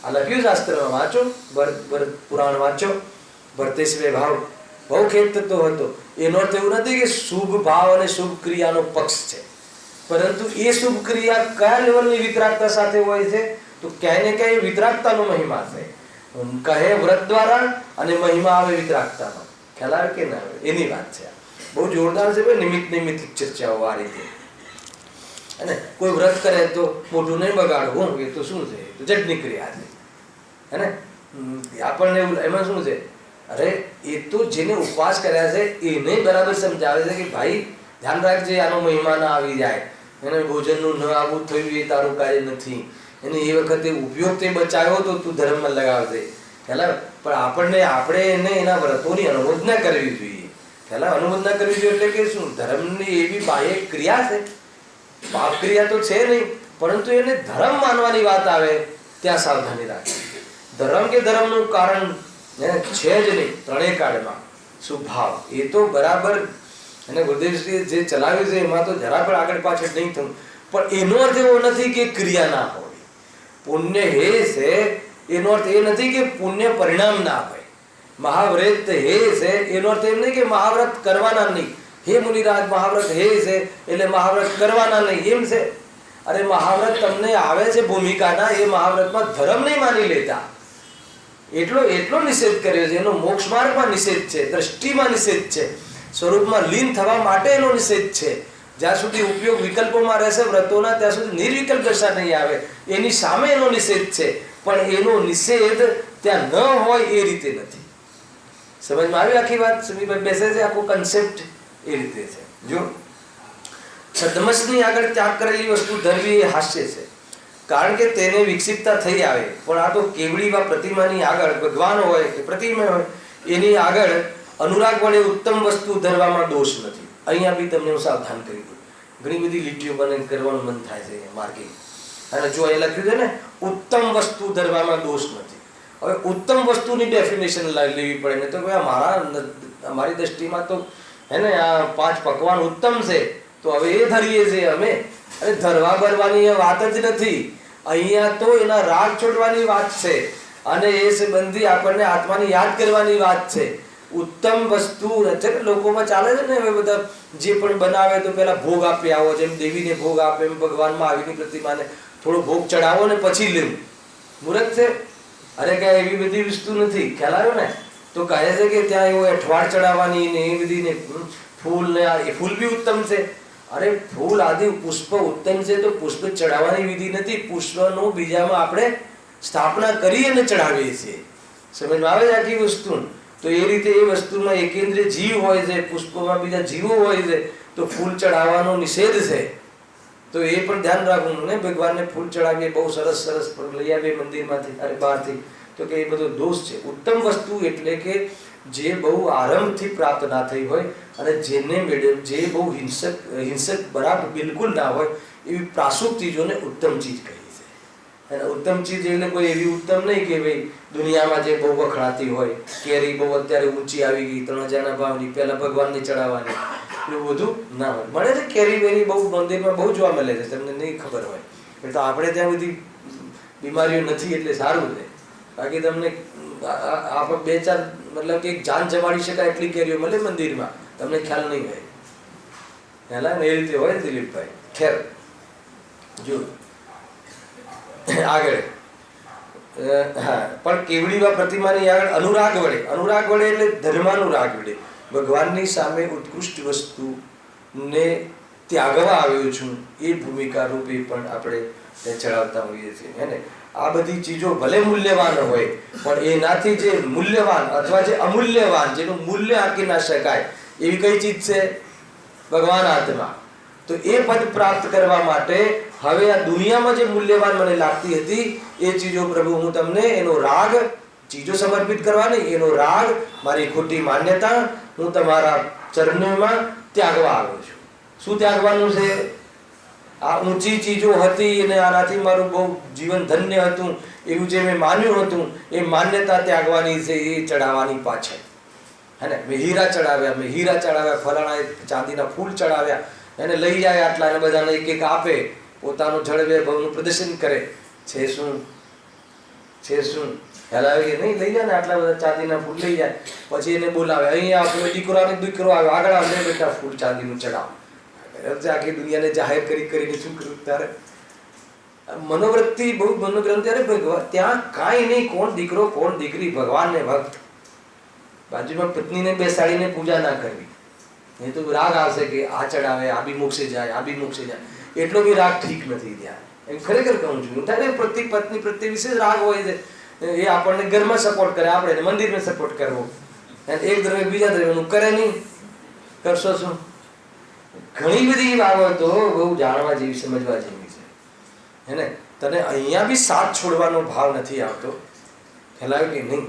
આ લખ્યું શાસ્ત્રમાં, વાંચો, ભરત પુરાણ વાંચો, ભરતેશ્વર ભાવ બહુ ખેદ થતો હતો. એનો અર્થ એવું નથી કે શુભ ભાવ અને શુભ ક્રિયાનો પક્ષ છે, પરંતુ એ શુભ ક્રિયા કયા લેવલની વિતરાગતા સાથે હોય છે તો ક્યાંય ને ક્યાંય વિતરાગતાનો મહિમા છે. કહે વ્રત દ્વારા અને મહિમા આવે વિતરાગતાનો. ખ્યાલ આવે કે ના આવે એની વાત છે. બહુ જોરદાર છે ભાઈ, નિમિત્ત ચર્ચાઓ આ રીતે. અને કોઈ વ્રત કરે તો મોઢું નહીં બગાડવું, એ તો શું છે, તો જડની ક્રિયા છે. હે ને, આપણને એમાં શું છે, અરે એ તો જેને ઉપવાસ કર્યા છે એને બરાબર સમજાવે છે કે ભાઈ ધ્યાન રાખજે, આનો મહિમા ના આવી જાય, એને ભોજનનું ન આવવું થયું એ તારું કાર્ય નથી, એને એ વખતે ઉપયોગ તે બચાવ્યો તો તું ધર્મમાં લગાવજે. ખ્યાલ, પણ આપણે એને એના વ્રતોની અનુમોદના કરવી જોઈએ. ખ્યાલ, અનુમોદના કરવી જોઈએ એટલે કે શું, ધર્મની એવી બાહ્ય ક્રિયા છે, પાપ ક્રિયા તો છે નહીં, પરંતુ એને ધર્મ માનવાની વાત આવે ત્યાં સાવધાની રાખવી. ધર્મ કે ધર્મનું કારણ છે જ નહીં ત્રણેય કાળમાં સુભાવ, એ તો બરાબર અને ગુરુદેવશ્રીએ જે ચલાવ્યું છે એમાં તો જરા પણ આગળ પાછળ નહીં થયું. પણ એનો અર્થ એવો નથી કે ક્રિયા ના હોય. પુણ્ય હે છે એનો અર્થ એ નથી કે પુણ્ય પરિણામ ના હોય. મહાવ્રત હે છે એનો અર્થ એમ નહીં કે મહાવ્રત કરવાના નહીં. હે મુનિરાજ મહાવ્રત હે છે એટલે મહાવ્રત કરવાના નહીં એમ છે. અરે મહાવ્રત તમને આવે છે ભૂમિકાના, એ મહાવ્રતમાં ધર્મ નહીં માની લેતા, એટલો નિષેધ કર્યો છે. એનો મોક્ષ માર્ગમાં નિષેધ છે, દ્રષ્ટિમાં નિષેધ છે, સ્વરૂપમાં લીન થવા માટે એનો નિષેધ છે. જ્યાં સુધી ઉપયોગ વિકલ્પોમાં રહેશે વ્રતોના ત્યાં સુધી નિર્વિકલ્પ દશા નહીં આવે, એની સામે એનો નિષેધ છે. પણ એનો નિષેધ ત્યાં ન હોય એ રીતે નથી. સમજમાં આવી આખી વાત? સમીભાઈ બેસે છે, આખો કન્સેપ્ટ એ રીતે છે. જો છદ્મસની આગળ ત્યાગ કરેલી વસ્તુ ધરવી એ હાસ્ય છે, કારણ કે તેને વિક્ષિપ્તતા થઈ આવે. પણ આ તો કેવડીમાં પ્રતિમાની આગળ ભગવાન હોય કે પ્રતિમા હોય એની આગળ અનુરાગ વડે ઉત્તમ વસ્તુ ધરવામાં દોષ નથી. અહીંયા બી તમને હું સાવધાન કરી દઉં, ઘણી બધી લીટીઓ બને કરવાનું મન થાય છે માર્ગે. અને જો અહીંયા લખ્યું છે ને ઉત્તમ વસ્તુ ધરવામાં દોષ નથી. હવે ઉત્તમ વસ્તુની ડેફિનેશન લેવી પડે ને, તો અમારી દ્રષ્ટિમાં તો હે ને આ 5 પકવાન ઉત્તમ છે તો હવે એ ધરીએ છીએ અમે. અરે ધરવા બરવાની એ વાત જ નથી, અહીંયા તો એના રાગ છોડવાની વાત છે. અને એ સંબંધી આપણને આત્માની યાદ કરવાની વાત છે. ઉત્તમ વસ્તુ છે ને લોકોમાં ચાલે છે ને હવે બધા જે પણ બનાવે તો પેલા ભોગ આપી આવો, જેમ દેવીને ભોગ આપે એમ ભગવાનમાં આવીની પ્રતિમાને થોડો ભોગ ચડાવો ને પછી લેવું. મુહૂર્ત છે? અરે કઈ એવી બધી વસ્તુ નથી. ખ્યાલ આવ્યો ને? તો કહે છે કે ત્યાં એવું અઠવાડ ચડાવવાની ને એ બધી ને ફૂલ ને એ ફૂલ બી ઉત્તમ છે. અરે ફૂલ આદિ પુષ્પ ઉત્તમ છે તો પુષ્પ ચડાવવાની વિધિ નથી. પુષ્પનું બીજામાં આપણે સ્થાપના કરી અને ચડાવીએ છીએ. સમજમાં આવે છે આખી વસ્તુ? તો એ રીતે એ વસ્તુમાં એકેન્દ્રિય જીવ હોય છે, પુષ્પમાં બીજા જીવો હોય છે, તો ફૂલ ચડાવવાનો નિષેધ છે. તો એ પણ ધ્યાન રાખવું ને. ભગવાનને ફૂલ ચડાવીએ બહુ સરસ સરસ લઈ આવીએ મંદિરમાંથી, અરે બહારથી, તો કે એ બધો દોષ છે. ઉત્તમ વસ્તુ એટલે કે જે બહુ આરંભથી પ્રાપ્ત ના થઈ હોય અને જેને જે બહુ હિંસક બરાબર બિલકુલ ના હોય એવી પ્રાસુક ચીજોને ઉત્તમ ચીજ કહી છે. અને ઉત્તમ ચીજ એટલે કોઈ એવી ઉત્તમ નહીં કે ભાઈ દુનિયામાં જે બહુ વખણાતી હોય, કેરી બહુ અત્યારે ઊંચી આવી ગઈ 3000 ભાવની, પહેલા ભગવાનને ચડાવવાની, એવું બધું ના હોય. મળે છે કેરી વેરી બહુ મંદિરમાં બહુ જોવા મળે છે, તમને નહીં ખબર હોય. એટલે તો આપણે ત્યાં બધી બીમારીઓ નથી એટલે સારું છે. બાકી તમને આપણે 2-4 મતલબ કે જાન જમાડી શકાય એટલી કેરીઓ મળે મંદિરમાં, તમને ખ્યાલ નહીં હોય. હેલા ને એ રીતે હોય દિલીપભાઈ. ખેર જો આગળ પણ કેવડીમાં પ્રતિમાની આગળ અનુરાગ વડે એટલે ધર્માનુરાગ વડે ભગવાનની સામે ઉત્કૃષ્ટ વસ્તુને ત્યાગવા આવ્યો છું એ ભૂમિકા રૂપે પણ આપણે ચડાવતા હોઈએ છીએ. હે ને? આ બધી ચીજો ભલે મૂલ્યવાન હોય પણ એનાથી જે મૂલ્યવાન અથવા જે અમૂલ્યવાન, જેનું મૂલ્ય આંકી ના શકાય એવી કઈ ચીજ છે? ભગવાન આત્મા. તો એ પદ પ્રાપ્ત કરવા માટે હવે આ દુનિયામાં જે મૂલ્યવાન મને લાગતી હતી એ ચીજો પ્રભુ હું તમને એનો રાગ, ચીજો સમર્પિત કરવાની, એનો રાગ, મારી ખોટી માન્યતા હું તમારા ચરણોમાં ત્યાગવા આવ્યો છું. શું ત્યાગવાનું છે? આ ઊંચી ચીજો હતી અને આનાથી મારું બહુ જીવન ધન્ય હતું એવું જે મેં માન્યું હતું એ માન્યતા ત્યાગવાની છે, એ ચડાવવાની પાછળ. હે ને? મેં હીરા ચડાવ્યા, ફલાણા ચાંદીના ફૂલ ચડાવ્યા, એને લઈ જાય આટલા અને બધાને એક એક આપે, પોતાનું જળવે ભાવનું પ્રદર્શન કરે. છે શું? ખ્યાલ આવે કે નહીં? લઈ જાય ને આટલા બધા ચાંદીના ફૂલ લઈ જાય, પછી એને બોલાવે, અહીંયા આપણો દીકરો આવે, આગળ આવે, બેટા ફૂલ ચાંદીનું ચડાવ. આખી દુનિયાને જાહેર કરીને શું કર્યું? ત્યારે મનોવૃત્તિ બહુ મનોગ્રંથિ. અરે ભગવાન ત્યાં કાંઈ નહીં, કોણ દીકરો કોણ દીકરી, ભગવાન ને ભક્ત. બાજુમાં પત્નીને બેસાડીને પૂજા ના કરવી, એ તો રાગ આવશે કે આ ચડાવે, આ બી મોક્ષે જાય. એટલો બી રાગ ઠીક નથી ત્યાં. એમ ખરેખર કહું છું. ત્યારે પ્રતિ પત્ની પ્રત્યે વિશેષ રાગ હોય છે. એ આપણને ઘરમાં સપોર્ટ કરે, આપણે મંદિરમાં સપોર્ટ કરવો. એક દ્રવ્ય બીજા દ્રવ્યનું કરે નહીં, કરશો શું? ઘણી બધી બાબતો બહુ જાણવા જેવી, સમજવા જેવી છે. હે ને? તને અહીંયા બી સાથ છોડવાનો ભાવ નથી આવતો. ખ્યાલ આવ્યો કે નહીં?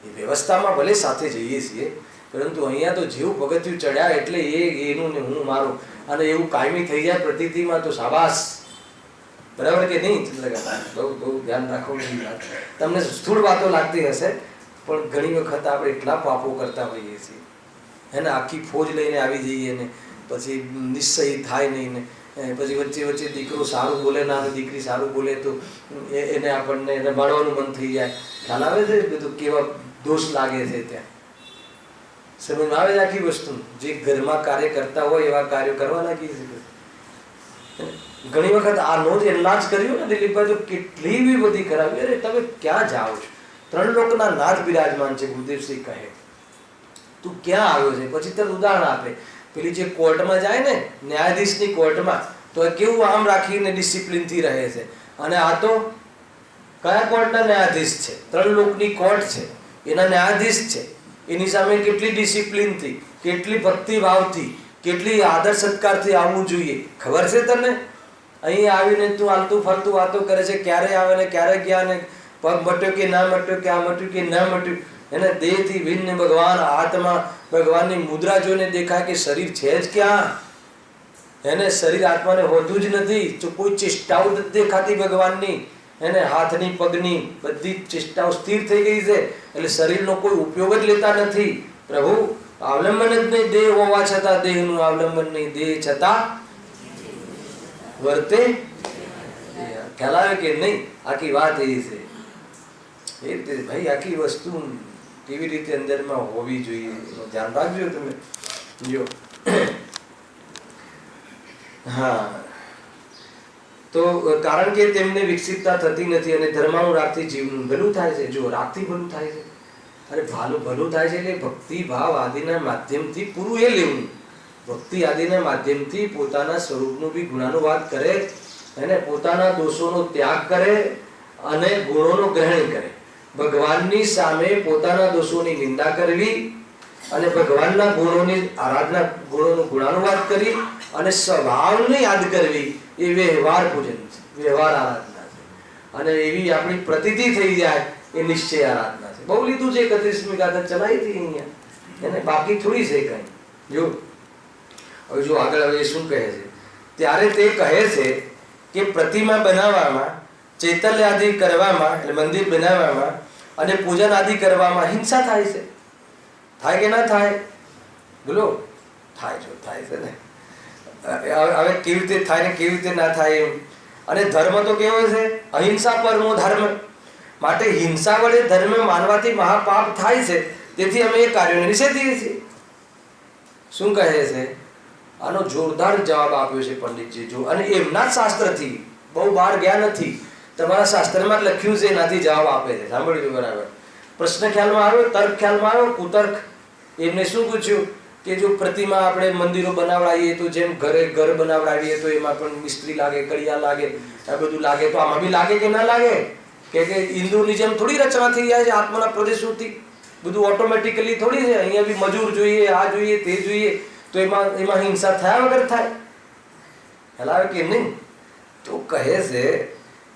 એ વ્યવસ્થામાં ભલે સાથે જઈએ છીએ પરંતુ અહીંયા તો જેવું પગથિયું ચડ્યા એટલે એનું ને હું મારું, અને એવું કાયમી થઈ જાય પ્રતીતિમાં તો શાબાશ. બરાબર કે નહીં? બહુ ધ્યાન રાખવું. તમને સ્થૂળ વાતો લાગતી હશે પણ ઘણી વખત આપણે એટલા પાપો કરતા હોઈએ છીએ. હે ને? આખી ફોજ લઈને આવી જઈએ ને પછી નિશ્ચય થાય નહીં ને પછી વચ્ચે દીકરો સારું બોલે ના, દીકરી સારું બોલે તો એને આપણને રમાડવાનું મન થઈ જાય. ખ્યાલ આવે છે બધું કેવા દોષ લાગે છે ત્યાં? સમજમાં આવે છે આખી વસ્તુ? જે ઘરમાં કાર્ય કરતા હોય એવા કાર્યો કરવા લાગી છે. ઘણી વખત આ નો જ એલાજ કર્યો ને દિલીપભાઈ, તો કેટલી બી બધી કરાવી. અરે તમે ક્યાં જાઓ છો? 3 લોકના નાથ બિરાજમાન છે. ગુરુદેવસિંહ કહે તું ક્યાં આવ્યો છે? પછી તરત ઉદાહરણ આપે. પેલી જે કોર્ટમાં જાય ને, ન્યાયાધીશની કોર્ટમાં, તો કેવું આમ રાખીને ડિસિપ્લિનથી રહે છે. અને આ તો કયા કોર્ટના ન્યાયાધીશ છે? 3 લોકની કોર્ટ છે, એના ન્યાયાધીશ છે. એની સામે કેટલી ડિસિપ્લિનથી, કેટલી ભક્તિભાવથી, કેટલી આદર સત્કારથી આવવું જોઈએ ખબર છે તને? અહીં આવીને તું હાલતું ફરતું વાતો કરે છે, ક્યારે આવે ને ક્યારે ગયા ને, પગ મટ્યો કે ના મટ્યો, કે આ મટ્યું કે ના મટ્યું. એને દેહથી ભિન્ન ભગવાન, આત્મા ભગવાનની મુદ્રા જોઈને દેખાય કે શરીર છે જ ક્યાં? એને શરીર આત્માને હોતું જ નથી. કોઈ ચેષ્ટાઓ નથી દેખાતી ભગવાનની. એને હાથની પગની બધી ચેષ્ટાઓ સ્થિર થઈ ગઈ છે એટલે શરીરનો કોઈ ઉપયોગ જ લેતા નથી. પ્રભુ અવલંબન જ નહીં, દેહ હોવા છતાં દેહનું અવલંબન નહીં, દેહ છતાં વર્તે. ખ્યાલ આવે કે નહીં? આખી વાત એ છે. એ રીતે ભાઈ આખી વસ્તુ કેવી રીતે અંદરમાં હોવી જોઈએ એનું ધ્યાન રાખજો તમે. જો હા, તો કારણ કે તેમને વિકસિતતા થતી નથી અને ધર્માનુરાગથી જીવનું ભલું થાય છે. જો રાગથી ભલું થાય છે, અરે ભલું થાય છે એટલે ભક્તિ ભાવ આદિના માધ્યમથી પૂરું એ લેવું. ભક્તિ આદિના માધ્યમથી પોતાના સ્વરૂપનું બી ગુણાનુવાદ કરે અને પોતાના દોષોનો ત્યાગ કરે અને ગુણોનો ગ્રહણ કરે. ભગવાનની સામે પોતાના દોષોની નિંદા કરવી અને ભગવાનના ગુણોની આરાધના, ગુણોનું ગુણાનુવાદ કરી અને સ્વભાવને યાદ કરવી એ વ્યવહાર પૂજન છે, વ્યવહાર આરાધના છે. અને એવી આપણી પ્રતીતિ થઈ જાય એ નિશ્ચય આરાધના છે. બહુ લીધું છે, 31મી ગાથા ચલાવી હતી અહીંયા, એને બાકી થોડી છે કઈ. જો હવે જો આગળ હવે શું કહે છે, ત્યારે તે કહે છે કે પ્રતિમા બનાવવામાં, ચૈતન્ય આદિ કરવામાં, એટલે મંદિર બનાવવામાં અને પૂજન આદિ કરવામાં હિંસા થાય છે. થાય કે ના થાય? બોલો. થાય. જો થાય છે ને. હવે કેવી રીતે થાય ને કેવી રીતે ના થાય એમ. અને ધર્મ તો કેવો છે? અહિંસા પરમો ધર્મ. માટે હિંસા વડે ધર્મ માનવાથી મહાપાપ થાય છે. તેથી અમે એ કાર્યોને નિષેધીએ છીએ. શું કહે છે? આનો જોરદાર જવાબ આપ્યો છે પંડિતજી. જો અને એમના જ શાસ્ત્રથી, બહુ બહાર ગયા નથી, તમારા શાસ્ત્રમાં લખ્યું છે, એનાથી જવાબ આપે છે. સાંભળજો બરાબર. પ્રશ્ન ખ્યાલમાં આવ્યો, તર્ક ખ્યાલમાં આવ્યો, કુતર્ક. એમને શું પૂછ્યું કે જો પ્રતિમા આપણે મંદિરો બનાવડાવીએ તો જેમ ઘર બનાવડાવીએ તો એમાં પણ મિસ્ત્રી લાગે, કડિયા લાગે, આ બધું લાગે, તો આમાં બી લાગે કે ના લાગે? કે ઇન્દ્રની જેમ થોડી રચના થઈ જાય છે આત્માના પ્રદેશોથી? બધું ઓટોમેટિકલી થોડી છે. અહીંયા બી મજૂર જોઈએ, આ જોઈએ, તે જોઈએ, તો એમાં હિંસા થયા વગર થાય? હેલાવે કે નહીં? તો કહે છે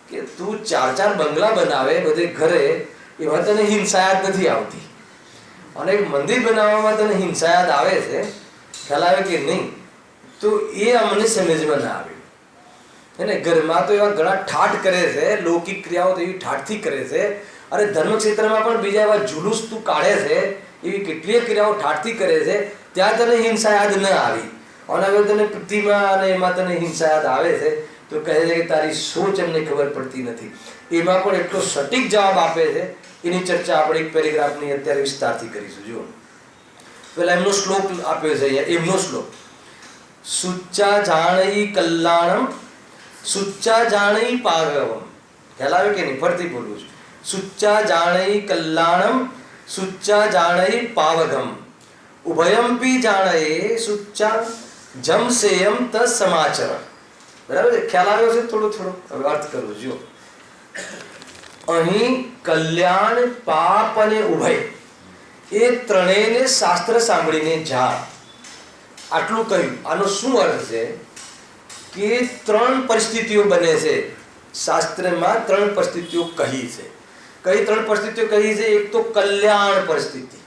કે તું 4 બંગલા બનાવે બધે ઘરે, એમાં તને હિંસા યાદ નથી આવતી, અને મંદિર બનાવવામાં તને હિંસા યાદ આવે છે. ખ્યાલ આવે કે નહીં? તો એ અમને સમજમાં ના આવ્યું. એને ઘરમાં તો એવા ઘણા ઠાઠ કરે છે, લૌકિક ક્રિયાઓ તો એવી ઠાઠથી કરે છે, અને ધર્મક્ષેત્રમાં પણ બીજા એવા જુલુસ તું કાઢે છે, એવી કેટલીય ક્રિયાઓ ઠાઠથી કરે છે, ત્યાં તને હિંસા યાદ ન આવી. અને હવે તને પ્રતિમા અને એમાં તને હિંસા યાદ આવે છે, તો કહે છે કે તારી સોચ અમને ખબર પડતી નથી. એમાં પણ એટલો સટીક જવાબ આપે છે. એની ચર્ચા આપણે એક પેરેગ્રાફની અત્યારે વિસ્તારથી કરીશું. જુઓ, પેલા એમનો શ્લોક આપ્યો છે અહીંયા. એમનો શ્લોક: સુચ્ચા જાણઈ કલ્યાણમ, સુચ્ચા જાણઈ પાગવમ. ખ્યાલ આવે કે નહીં? ફરતી બોલું છું. સુચ્ચા જાણઈ કલ્યાણમ, સુચ્ચા જાણઈ પાવગમ, ઉભયમપી જાણએ સુચ્ચા જમસેયમ ત સમાચર. બરાબર છે? ખ્યાલ આવ્યો છે? થોડો હવે અર્થ કરું. જો અહીં કલ્યાણ, પાપ અને ઉભય એ ત્રણેયને શાસ્ત્ર સાંભળીને જા, આટલું કહ્યું. આનો શું અર્થ છે? કે 3 પરિસ્થિતિઓ બને છે. શાસ્ત્રમાં 3 પરિસ્થિતિઓ કહી છે. કઈ 3 પરિસ્થિતિઓ કહી છે? એક તો કલ્યાણ પરિસ્થિતિ.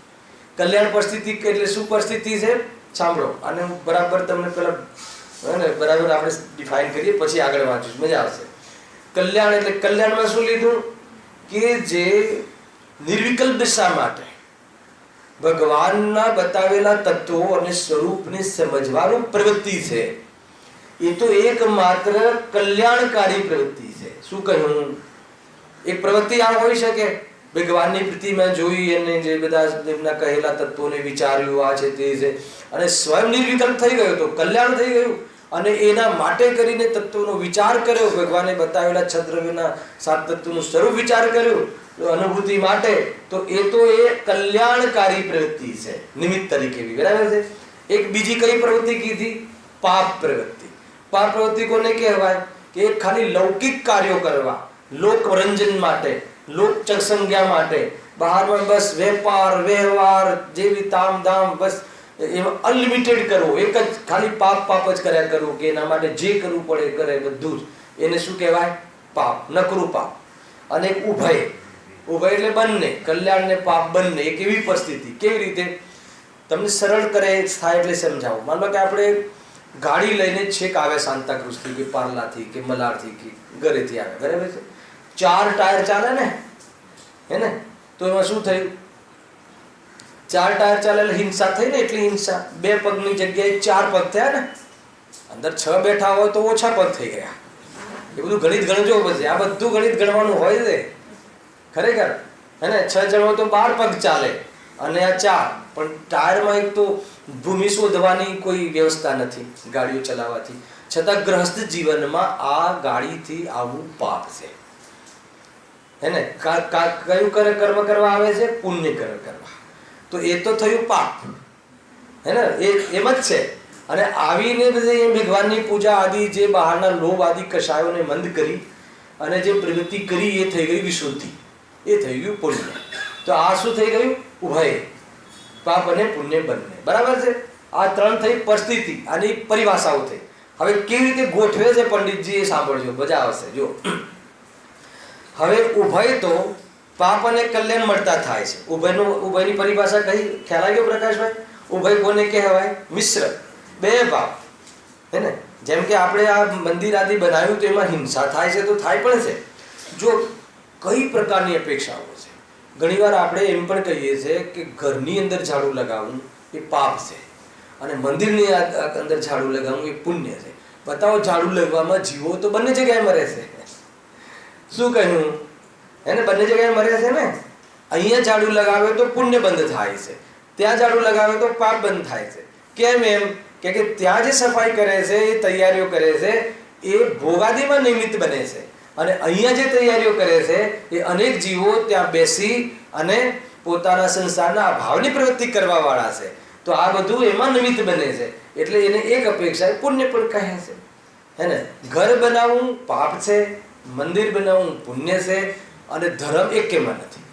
કલ્યાણ પરિસ્થિતિ એટલે શું પરિસ્થિતિ છે? સાંભળો, અને બરાબર તમને પેલા બરાબર આપણે ડિફાઇન કરીએ, પછી આગળ વાંચીશું, મજા આવશે. કલ્યાણ એટલે કલ્યાણમાં શું લીધું? કે જે નિર્વિકલ્પ દિશા માટે ભગવાનના બતાવેલા તત્વો અને સ્વરૂપને સમજવાનું પ્રવૃત્તિ છે, એ તો એકમાત્ર કલ્યાણકારી પ્રવૃત્તિ છે. શું કહ્યું? એક પ્રવૃત્તિ આ હોઈ શકે, ભગવાનની પ્રતિમા જોઈ અને જે બધા એમના કહેલા તત્વોને વિચાર્યું, આ છે તે છે, અને સ્વયં નિર્વિકલ્પ થઈ ગયો તો કલ્યાણ થઈ ગયું. અને એના માટે કરીને તત્વોનો વિચાર કર્યો, ભગવાને બતાવેલા 6 દ્રવ્યોના 7 તત્વોનું સ્વરૂપ વિચાર કર્યો અનુભૂતિ માટે, તો એ કલ્યાણકારી પ્રવૃત્તિ છે, નિમિત્ત તરીકે. બરાબર છે? એક બીજી કઈ પ્રવૃત્તિ કીધી? પાપ પ્રવૃત્તિ. પાપ પ્રવૃત્તિ કોને કહેવાય? કે ખાલી લૌકિક કાર્યો કરવા, લોકરંજન માટે, લોક સંજ્ઞા માટે, બહારમાં બસ વેપાર વ્યવહાર જેવી તામ ધામ, બસ એમાં અનલિમિટેડ કરવો, એક જ ખાલી પાપ જ કર્યા કરવું, કે એના માટે જે કરવું પડે કરે બધું જ. એને શું કહેવાય? પાપ, નકરું પાપ. અને એક ઉભય. ઉભય એટલે બંને, કલ્યાણ ને પાપ બંને. એક એવી પરિસ્થિતિ. કેવી રીતે? તમને સરળ કરે થાય એટલે સમજાવું. માનો કે આપણે ગાડી લઈને છેક આવે સાંતાક્રુઝથી કે પાર્લાથી કે મલાડથી કે ઘરેથી આવે, બરાબર છે? 4 ટાયર ચાલે ને, હે ને? તો એમાં શું થયું? 4 ટાયર ચાલે એટલે હિંસા થઈ ને, એટલી હિંસા. 2 પગની જગ્યાએ 4 પગ થયા ને. અંદર 6 બેઠા હોય તો ઓછા પગ થઈ ગયા. એ બધું ગણિત ગણજો પછી. આ બધું ગણિત ગણવાનું હોય છે ખરેખર. હે ને 6 જણો તો 12 પગ ચાલે અને આ 4, પણ ટાયરમાં એક તો ભૂમિ શોધવાની કોઈ વ્યવસ્થા નથી ગાડીઓ ચલાવવાથી, છતાં ગ્રહસ્થ જીવનમાં આ ગાડીથી આવવું પાપ છે, હે ને. કયું કર્મ કરવા આવે છે? પુણ્ય કર્મ કરવા. તો એ તો થયું પાપ, હે ને, એમ જ છે. અને આવીને બધી ભગવાનની પૂજા આદિ જે બહારના લોભ આદિ કષાયોને મંદ કરી અને જે પ્રવૃત્તિ કરી એ થઈ ગઈ વિશુદ્ધિ, એ થઈ ગયું પુણ્ય. તો આ શું થઈ ગયું? ઉભય, પાપ અને પુણ્ય બંને. બરાબર છે. આ 3 થઈ પરિસ્થિતિ, આની પરિભાષાઓ થઈ. હવે કેવી રીતે ગોઠવે છે પંડિતજી એ સાંભળજો, મજા આવશે. જો હવે ઉભય તો પાપ અને કલ્યાણ મળતા થાય છે. ઉભયની પરિભાષા કઈ ખ્યાલ આવ્યો પ્રકાશભાઈ? ઉભય કોને કહેવાય? મિશ્ર, બે પાપ, હે ને. જેમ કે આપણે આ મંદિર આદિ બનાવ્યું તો એમાં હિંસા થાય છે, તો થાય પણ છે. જો કઈ પ્રકારની અપેક્ષાઓ છે. ઘણીવાર આપણે એમ પણ કહીએ છીએ કે ઘરની અંદર ઝાડુ લગાવવું એ પાપ છે અને મંદિરની અંદર ઝાડુ લગાવવું એ પુણ્ય છે. બતાવો, ઝાડુ લગાવવામાં જીવો તો બંને જગ્યાએ મરે છે. શું કહ્યું? એને બંને જગ્યાએ મરે છે ને. અહીંયા ઝાડુ લગાવે તો પુણ્ય બંધ થાય છે, ત્યાં ઝાડુ લગાવે તો પાપ બંધ થાય છે. કેમ? એમ કે ત્યાં જે સફાઈ કરે છે, એ તૈયારીઓ કરે છે, એ ભોગાદિમાં નિમિત્ત બને છે, અને અહીંયા જે તૈયારીઓ કરે છે એ અનેક જીવો ત્યાં બેસી અને પોતાના સંસારના ભાવની પ્રવૃત્તિ કરવા વાળા છે. તો આ બધું એમાં નિમિત્ત બને છે. એટલે એને એક અપેક્ષા પુણ્ય પણ કહે છે, હે ને. ઘર બનાવવું પાપ છે, મંદિર બનાવવું પુણ્ય છે, અને ધર્મ એકેમાં નથી.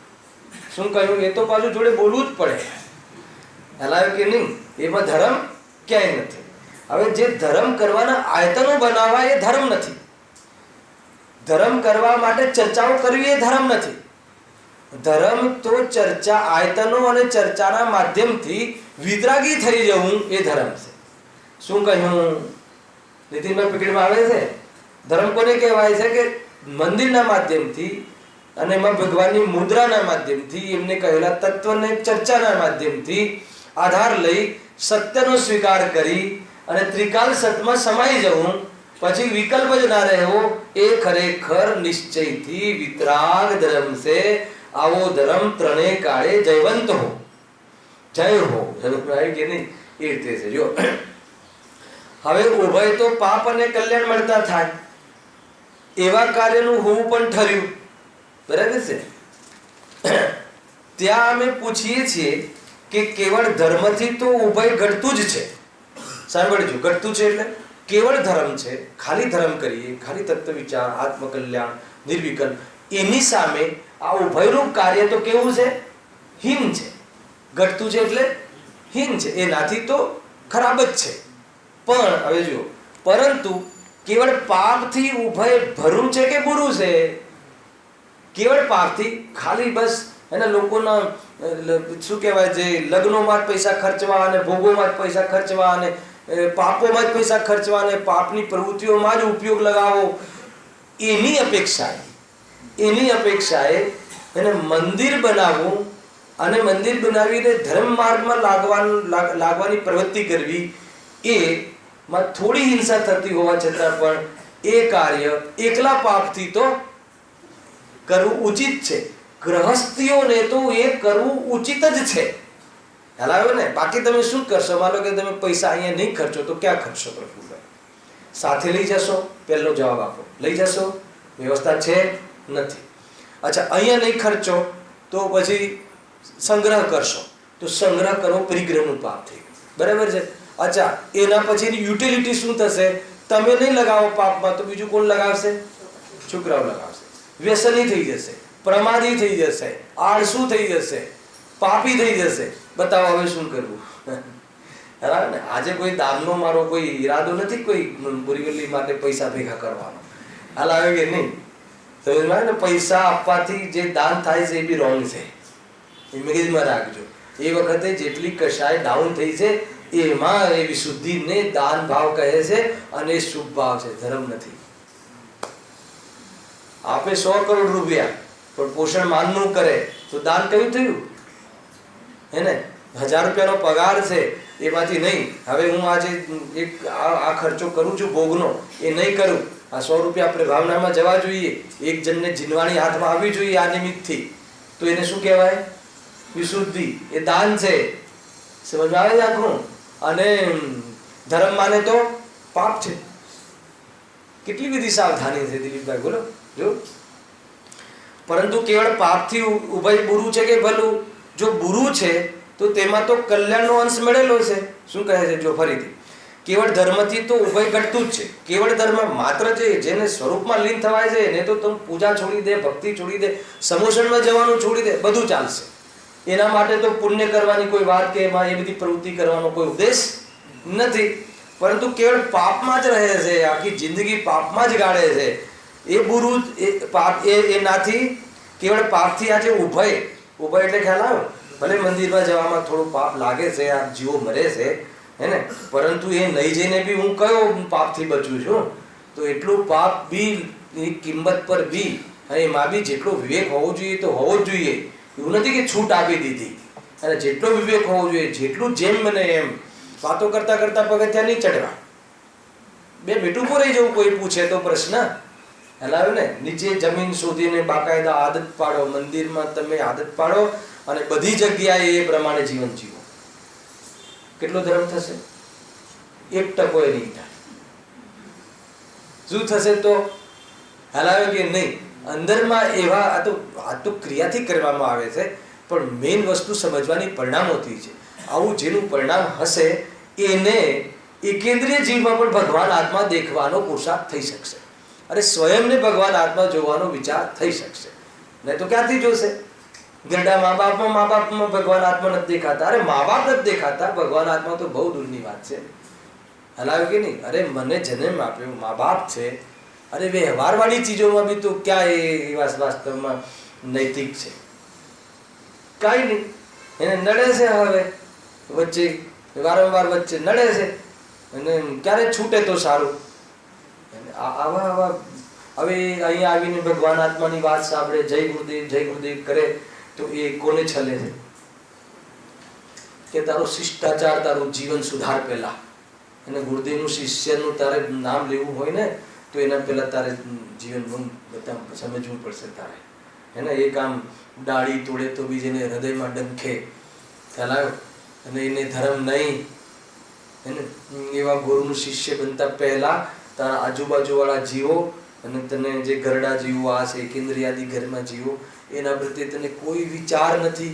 શું કહ્યું? એ તો પાછું જોડે બોલવું જ પડે. હલાવ્યું કે નહીં? એમાં ધર્મ ક્યાંય નથી. હવે જે ધર્મ કરવાના આયતનો બનાવવા એ ધર્મ નથી. ધર્મ કરવા માટે ચર્ચાઓ કરવી એ ધર્મ નથી. ધર્મ તો ચર્ચા, આયતનો અને ચર્ચાના માધ્યમથી વિતરાગી થઈ જવું એ ધર્મ છે. શું કહ્યું? નીતિનભાઈ પકડીમાં આવે છે. ધર્મ કોને કહેવાય છે? કે મંદિરના માધ્યમથી અને એમાં ભગવાનની મુદ્રાના માધ્યમથી, એમને કહેલા તત્વને ચર્ચાના માધ્યમથી આધાર લઈ સત્યનો સ્વીકાર કરી અને ત્રિકાલ સતમાં સમાઈ જવું, પછી વિકલ્પ જ ના રહેવો, એ ખરેખર નિશ્ચયથી વિતરાગ ધર્મ છે. આવો ધર્મ ત્રણે કાળે જયવંત હો, જય હો. કે નહીં? એ રીતે છે. જો હવે ઉભય તો પાપ અને કલ્યાણ મળતા થાય, એવા કાર્યનું હોવું પણ ઠર્યું. બરાબર છે. ત્યાં અમે પૂછીએ છીએ કે કેવળ ધર્મથી તો ઉભય ઘટતું જ છે. સાંભળજો, ઘટતું છે એટલે કેવળ ધર્મ છે, ખાલી ધર્મ કરીએ, ખાલી તત્વ વિચાર, આત્મકલ્યાણ, નિર્વિકલ્પ, એની સામે આ ઉભયરૂપ કાર્ય તો કેવું છે? હીન છે. ઘટતું છે એટલે હીન છે, એનાથી તો ખરાબ જ છે. પણ હવે જુઓ, પરંતુ કેવળ પાપથી ઉભય ભરું છે કે બુરું છે? કેવળ પાપથી ખાલી બસ એના લોકોના શું કહેવાય, જે લગ્નોમાં જ પૈસા ખર્ચવા અને ભોગોમાં જ પૈસા ખર્ચવા અને પાપોમાં જ પૈસા ખર્ચવા અને પાપની પ્રવૃત્તિઓમાં જ ઉપયોગ લગાવો, એની અપેક્ષાએ એને મંદિર બનાવવું અને મંદિર બનાવીને ધર્મ માર્ગમાં લાગવાની પ્રવૃત્તિ કરવી, એમાં થોડી હિંસા થતી હોવા છતાં પણ એ કાર્ય એકલા પાપથી તો કરવું ઉચિત છે. ગ્રહસ્થીઓને તો એ કરવું ઉચિત જ છે. હલાવે ને. બાકી તમે શું કરશો? માનો કે તમે પૈસા અહીંયા નહીં ખર્ચો તો ક્યાં ખર્ચશો? પ્રભુભાઈ સાથે લઈ જશો? પહેલો જવાબ આપો. લઈ જશો? વ્યવસ્થા છે? નથી. અચ્છા, અહીંયા નહીં ખર્ચો તો પછી સંગ્રહ કરશો, તો સંગ્રહ કરવો પરિગ્રહનું પાપ થઈ ગયું. બરાબર છે. અચ્છા, એના પછીની યુટિલિટી શું થશે? તમે નહીં લગાવો પાપમાં તો બીજું કોણ લગાવશે? છોકરાઓ લગાવશે. વ્યસની થઈ જશે, પ્રમાદી થઈ જશે, આળસુ થઈ જશે, પાપી થઈ જશે. બતાવો હવે શું કરવું? આજે કોઈ દાનનો મારો કોઈ ઈરાદો નથી, કોઈ બોરીવલી માટે પૈસા ભેગા કરવાનો. હાલ આવે કે નહીં? સમજમાં ને? પૈસા આપવાથી જે દાન થાય છે એ બી રોંગ છે. એ મગજમાં રાખજો. એ વખતે જેટલી કશાય ડાઉન થઈ છે એમાં એ વિશુદ્ધિને દાન ભાવ કહે છે અને શુભ ભાવ છે, ધર્મ નથી. આપે 100 કરોડ રૂપિયા પણ પોષણ માનનું કરે તો દાન કયું થયું? હે ને? 1000 રૂપિયાનો પગાર છે, એમાંથી નહીં હવે હું આજે એક આ ખર્ચો કરું છું ભોગનો, એ નહીં કરું. આ 100 રૂપિયા આપણે ભાવનામાં જવા જોઈએ, એક જણને જીનવાણી હાથમાં આવવી જોઈએ આ નિમિત્તથી. તો એને શું કહેવાય? વિશુદ્ધિ. એ દાન છે. સમજ આવે છે આખું? અને ધર્મ માને તો પાપ છે. કેટલી બધી સાવધાની છે દિલીપભાઈ, બોલો. જો પરંતુ કેવળ પાપથી ઉભય બુરું છે કે ભલું? જો બુરું છે તો તેમાં તો કલ્યાણનો અંશ મળેલો છે. શું કહે છે? જો ફરીથી, કેવળ ધર્મથી તો ઉભય ઘટતું જ છે. કેવળ ધર્મ માત્ર જેને સ્વરૂપમાં લીન થવાય છે એને તો તમે પૂજા છોડી દે, ભક્તિ છોડી દે, સમોષણમાં જવાનું છોડી દે, બધું ચાલશે. એના માટે તો પુણ્ય કરવાની કોઈ વાત કે એમાં એ બધી પ્રવૃત્તિ કરવાનો કોઈ ઉદ્દેશ નથી. પરંતુ કેવળ પાપમાં જ રહે છે, આખી જિંદગી પાપમાં જ ગાળે છે. એ બુરું પાપ એનાથી કેવળ પાપથી આજે ઉભય એટલે ખ્યાલ આવ્યો? ભલે મંદિરમાં જવામાં થોડું પાપ લાગે છે, આ જીવો મરે છે, હે ને, પરંતુ એ નહીં જઈને બી હું કયો પાપથી બચું છું? તો એટલું પાપ બી કિંમત પર બી અને એમાં બી જેટલો વિવેક હોવો જોઈએ તો હોવો જ જોઈએ. એવું નથી કે છૂટ આપી દીધી. અને જેટલો વિવેક હોવો જોઈએ, જેટલું જેમ બને એમ વાતો કરતા કરતા પગથિયાં નહીં ચડવા. બે બેટું રહી જવું કોઈ પૂછે તો પ્રશ્ન હલાવે ને. નીચે જમીન શોધીને બાકાયદા આદત પાડો, મંદિરમાં તમે આદત પાડો અને બધી જગ્યાએ એ પ્રમાણે જીવન જીવો. કેટલો ધર્મ થશે? 1% નહીં થાય. શું થશે તો? હલાવે કે નહીં? અંદરમાં એવા આ તો ક્રિયાથી કરવામાં આવે છે, પણ મેઇન વસ્તુ સમજવાની પરિણામોથી છે. આવું જેનું પરિણામ હશે એને એકેન્દ્રીય જીવમાં પણ ભગવાન આત્મા દેખવાનો પુરુષાર્થ થઈ શકશે. અરે સ્વયંને ભગવાન આત્મા જોવાનો વિચાર થઈ શકશે. નહીં તો ક્યાંથી જોશે? ગરડા મા બાપમાં ભગવાન આત્મા નથી દેખાતા. અરે મા બાપ નથી દેખાતા, ભગવાન આત્મા તો બહુ દૂરની વાત છે. હલાવ્યું કે નહીં? અરે મને જન્મ આપ્યો મા બાપ છે. અરે વ્યવહારવાળી ચીજોમાં બી તો ક્યાં એ વાસ્તવમાં નૈતિક છે? કાંઈ નહીં. એને નડે છે, હવે વચ્ચે વારંવાર વચ્ચે નડે છે અને ક્યારે છૂટે તો સારું. આવા હવે અહીંયા આવીને ભગવાન આત્માની વાત સાંભળે, જય ગુરુદેવ કરે તો એ કોને છલે છે? કે તારો શિષ્ટાચાર, તારું જીવન સુધાર પહેલા. અને ગુરુદેવનું શિષ્યનું તારે નામ લેવું હોય ને તો એના પહેલા તારે જીવન બધા સમજવું પડશે તારે, હે ને. એક આમ ડાળી તોડે તો બીજેને હૃદયમાં ડંખે ફેલાયો અને એને ધર્મ નહીં, હે ને. એવા ગુરુનું શિષ્ય બનતા પહેલા તારા આજુબાજુવાળા જીવો અને તને જે ઘરડા જીવો આ છે કેન્દ્રિયાદી ઘરમાં જીવો એના પ્રત્યે તને કોઈ વિચાર નથી.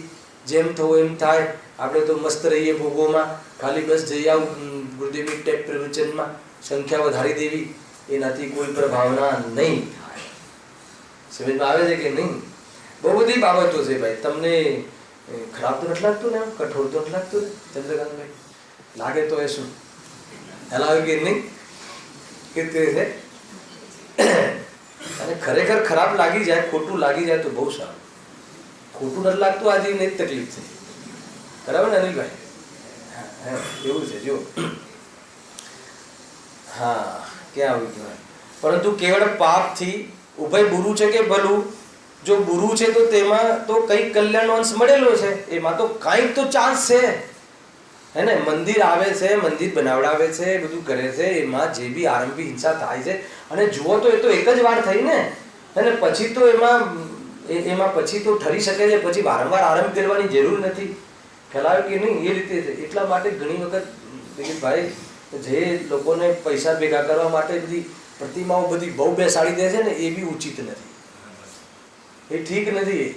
જેમ થવો એમ થાય. આપણે તો મસ્ત રહીએ ભોગોમાં, ખાલી બસ જઈ આવું ગુરુદેવની ટેપ પ્રવચનમાં, સંખ્યા વધારી દેવી, એનાથી કોઈ પ્રભાવના નહીં થાય. સમજમાં આવે છે કે નહીં? બહુ બધી બાબતો છે ભાઈ. તમને ખરાબ તો નથી લાગતું ને? કઠોર તો નથી લાગતું ને ચંદ્રકાંતભાઈ? લાગે તો એ શું હલાવે કે નહીં? કે તે છે અને ખરેખર ખરાબ લાગી જાય, ખોટું લાગી જાય તો બહુ સારું. ખોટું નથી લાગતું આજે નહીં તકલીફ છે. બરાબર ને અનિલભાઈ? એવું છે. જો હા, ક્યાં આવી ગયું? પરંતુ કેવળ પાપથી ઉભય બુરું છે કે ભલું? જો બુરું છે તો તેમાં તો કઈક કલ્યાણનો અંશ મળેલો છે. એમાં તો કઈક તો ચાન્સ છે, હે ને. મંદિર આવે છે, મંદિર બનાવડાવે છે, બધું કરે છે, એમાં જે બી આરંભી હિંસા થાય છે અને જુઓ તો એ તો એક જ વાર થઈ ને, અને પછી તો એમાં પછી તો ઠરી શકે છે. પછી વારંવાર આરંભ કરવાની જરૂર નથી. ખ્યાલ કે નહીં? એ રીતે છે. એટલા માટે ઘણી વખત ભાઈ જે લોકોને પૈસા ભેગા કરવા માટે બધી પ્રતિમાઓ બધી બહુ બેસાડી દે છે ને, એ બી ઉચિત નથી, એ ઠીક નથી.